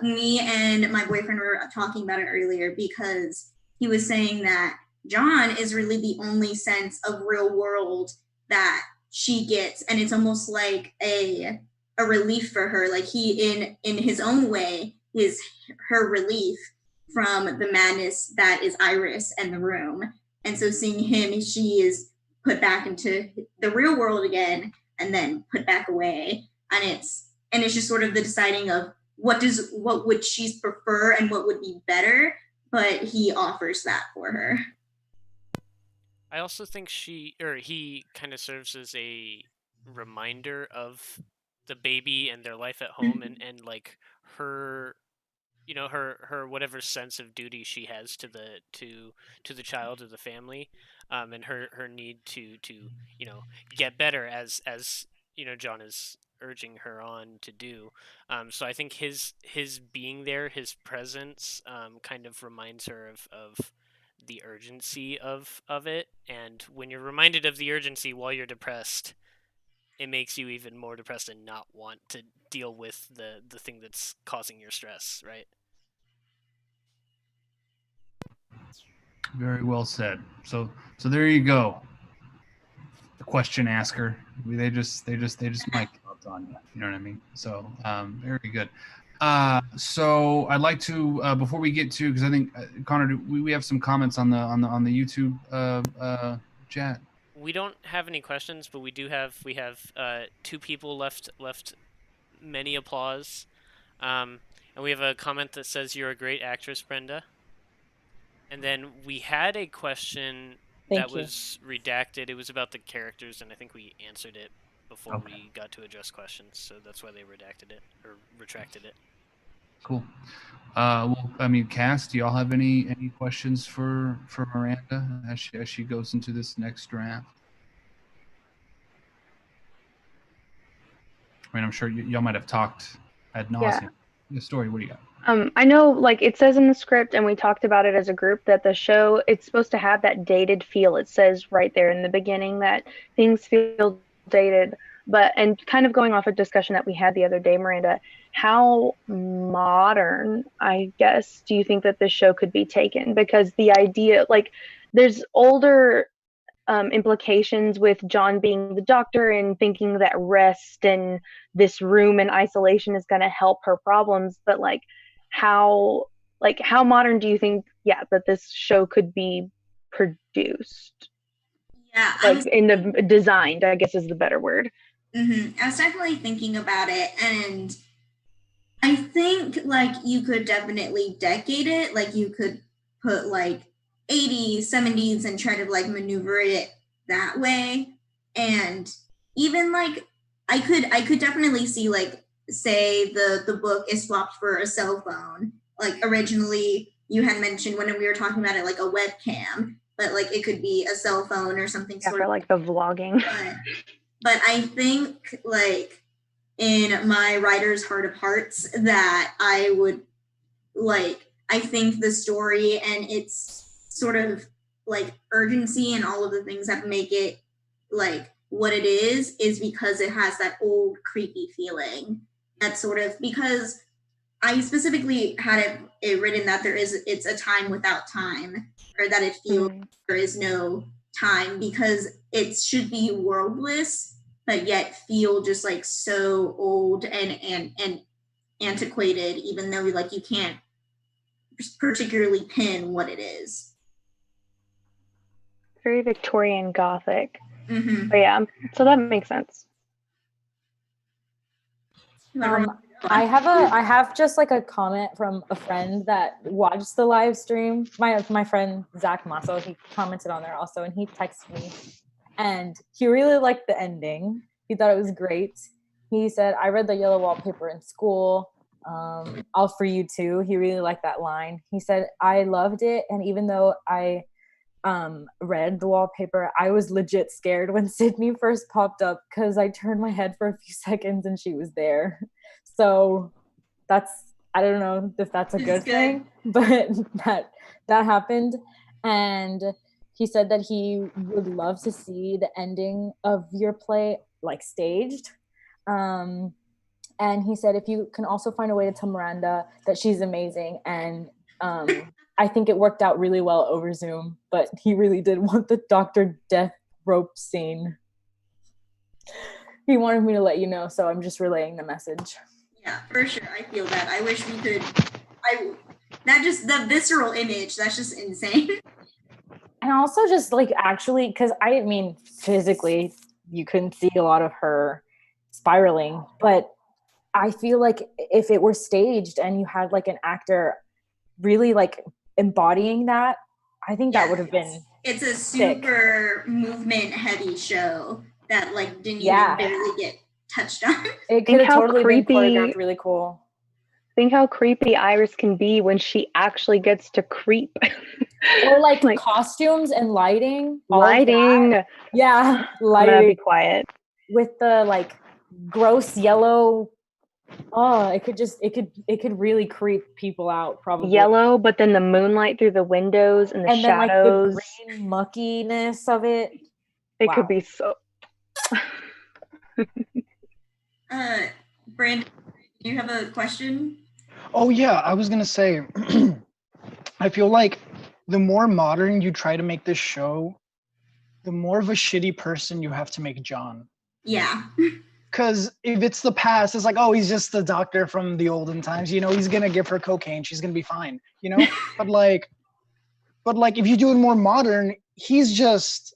me and my boyfriend were talking about it earlier because he was saying that John is really the only sense of real world that she gets, and it's almost like a relief for her. Like he, in his own way, is her relief from the madness that is Iris and the room. And so seeing him, she is put back into the real world again and then put back away, and it's just sort of the deciding of what would she prefer and what would be better, but he offers that for her. I also think he kind of serves as a reminder of the baby and their life at home, and like her, her whatever sense of duty she has to the child or the family, and her need to get better as John is urging her on to do. So I think his being there, his presence, kind of reminds her of the urgency of it. And when you're reminded of the urgency while you're depressed, it makes you even more depressed and not want to deal with the thing that's causing your stress, right? Very well said. So there you go. The question asker. They just mic out on you. You know what I mean? So very good. So I'd like to before we get to, because I think Connor, we have some comments on the YouTube chat. We don't have any questions, but we have 2 people left many applause, and we have a comment that says you're a great actress, Brenda. And then we had a question that was redacted. It was about the characters, and I think we answered it before we got to address questions, so that's why they redacted it or retracted it. Cool. Well, I mean, cast, do y'all have any questions for Miranda as she goes into this next draft? I mean, I'm sure y'all might have talked ad nauseum. The story, what do you got? I know, like it says in the script, and we talked about it as a group, that the show, it's supposed to have that dated feel. It says right there in the beginning that things feel dated. But, and kind of going off a discussion that we had the other day, Miranda, how modern, I guess, do you think that this show could be taken? Because the idea, like, there's older implications with John being the doctor and thinking that rest and this room and isolation is going to help her problems. But how modern do you think, that this show could be produced? Yeah, Designed, I guess is the better word. I was definitely thinking about it, and I think you could definitely decade it. You could put 80s, 70s and try to maneuver it that way. And even I could definitely see say the book is swapped for a cell phone. Originally you had mentioned when we were talking about it a webcam, but it could be a cell phone or something for the vlogging. But I think in my writer's heart of hearts that I would I think the story and its sort of urgency and all of the things that make it what it is because it has that old creepy feeling. That's sort of because I specifically had it written that it's a time without time, or that it feels there is no time, because it should be worldless but yet feel just so old and antiquated, even though you can't particularly pin what it is. Very Victorian Gothic. But yeah, so that makes sense. I have just a comment from a friend that watched the live stream. My friend Zach Masso, he commented on there also, and he texted me, and he really liked the ending. He thought it was great. He said, "I read the Yellow Wallpaper in school. All for you too." He really liked that line. He said, "I loved it, and even though I read the wallpaper, I was legit scared when Sydney first popped up because I turned my head for a few seconds and she was there." So I don't know if that's a good thing, but that happened. And he said that he would love to see the ending of your play staged. And he said if you can also find a way to tell Miranda that she's amazing. And I think it worked out really well over Zoom, but he really did want the Dr. Death rope scene. He wanted me to let you know, so I'm just relaying the message. Yeah, for sure. I feel that. I wish we could. The visceral image, that's just insane. And also just actually, because I mean, physically, you couldn't see a lot of her spiraling, but I feel like if it were staged and you had an actor really embodying that, I think that would have been it's a super movement heavy show that didn't even barely get touched on. It could have totally been choreographed really cool. Think how creepy Iris can be when she actually gets to creep. Or costumes and lighting. Yeah, lighting. I'm gonna be quiet. With the gross yellow. Oh, it could really creep people out, probably. Yellow, but then the moonlight through the windows and the shadows. Then the green muckiness of it. It could be so. Brandon, do you have a question? Oh yeah, I was gonna say, I feel like the more modern you try to make this show, the more of a shitty person you have to make John. Yeah. Because if it's the past, it's oh, he's just the doctor from the olden times. He's gonna give her cocaine, she's gonna be fine. But if you do it more modern, he's just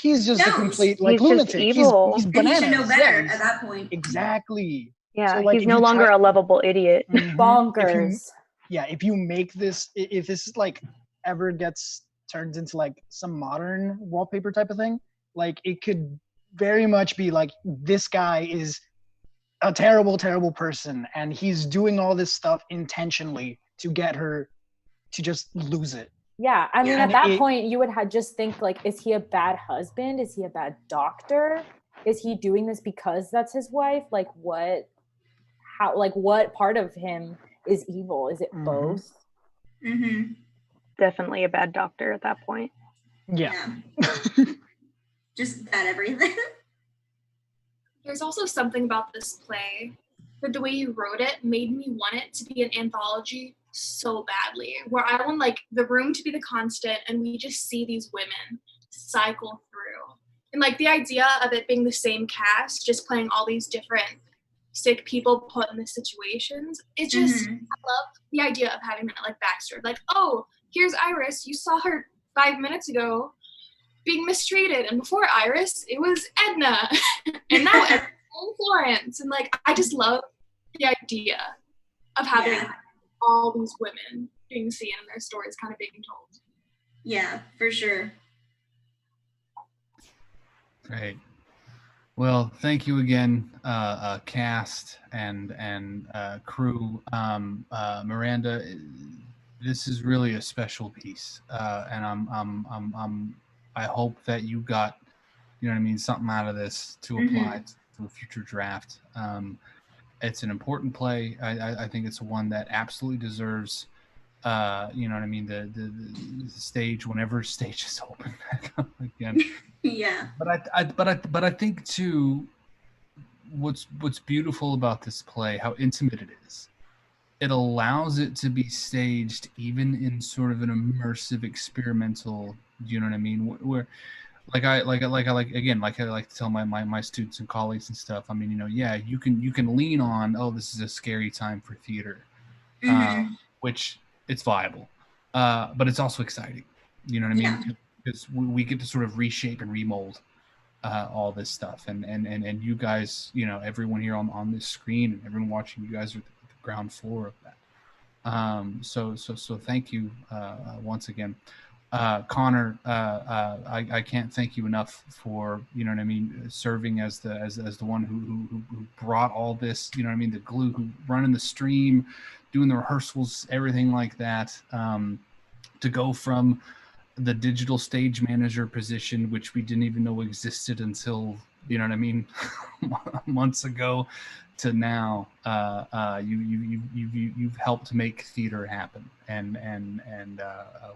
a complete lunatic. Evil. He's bananas. And he should know better at that point. Exactly. Yeah, so, he's no longer a lovable idiot. Bonkers. If you make this, if this ever gets turned into some modern wallpaper type of thing, it could very much be this guy is a terrible, terrible person, and he's doing all this stuff intentionally to get her to just lose it. Yeah, I mean, at that point, you would just think, is he a bad husband? Is he a bad doctor? Is he doing this because that's his wife? What part of him is evil? Is it both? Mm-hmm. Definitely a bad doctor at that point. Yeah. Just bad everything. There's also something about this play that the way you wrote it made me want it to be an anthology so badly, where I want like the room to be the constant and we just see these women cycle through. And like the idea of it being the same cast, just playing all these different sick people put in the situations, it just, I love the idea of having that like backstory. Like, oh, here's Iris, you saw her 5 minutes ago being mistreated, and before Iris, it was Edna, and now Edna's in Florence. And like, I just love the idea of having all these women being seen and their stories kind of being told. Yeah, for sure. Great. Well, thank you again, cast and crew. Miranda, this is really a special piece, and I hope that you got, you know what I mean, something out of this to apply to a future draft. It's an important play. I think it's one that absolutely deserves, you know what I mean, the stage whenever stage is open back up again. Yeah. But I think too, what's beautiful about this play, how intimate it is. It allows it to be staged even in sort of an immersive, experimental. You know what I mean? Where, like I like to tell my students and colleagues and stuff. I mean, you know, yeah, you can lean on, oh, this is a scary time for theater, which it's viable, but it's also exciting. You know what I mean? Yeah. Because we get to sort of reshape and remold all this stuff, and you guys, you know, everyone here on this screen and everyone watching, you guys are the ground floor of that. So thank you once again. Connor, I can't thank you enough for, you know what I mean, serving as the one who brought all this, you know what I mean, the glue, who running the stream, doing the rehearsals, everything like that, to go from the digital stage manager position, which we didn't even know existed until, you know what I mean, months ago, to now. You've helped make theater happen, and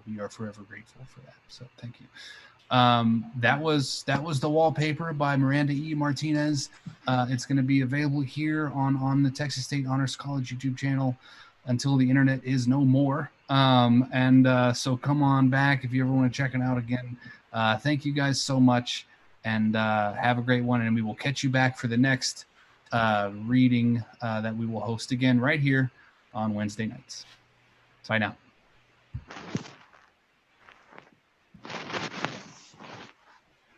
we are forever grateful for that. So thank you. That was The Wallpaper by Miranda E. Martinez. It's going to be available here on the Texas State Honors College YouTube channel until the internet is no more. So come on back if you ever want to check it out again. Thank you guys so much, and have a great one. And we will catch you back for the next reading that we will host again right here on Wednesday nights. Bye now.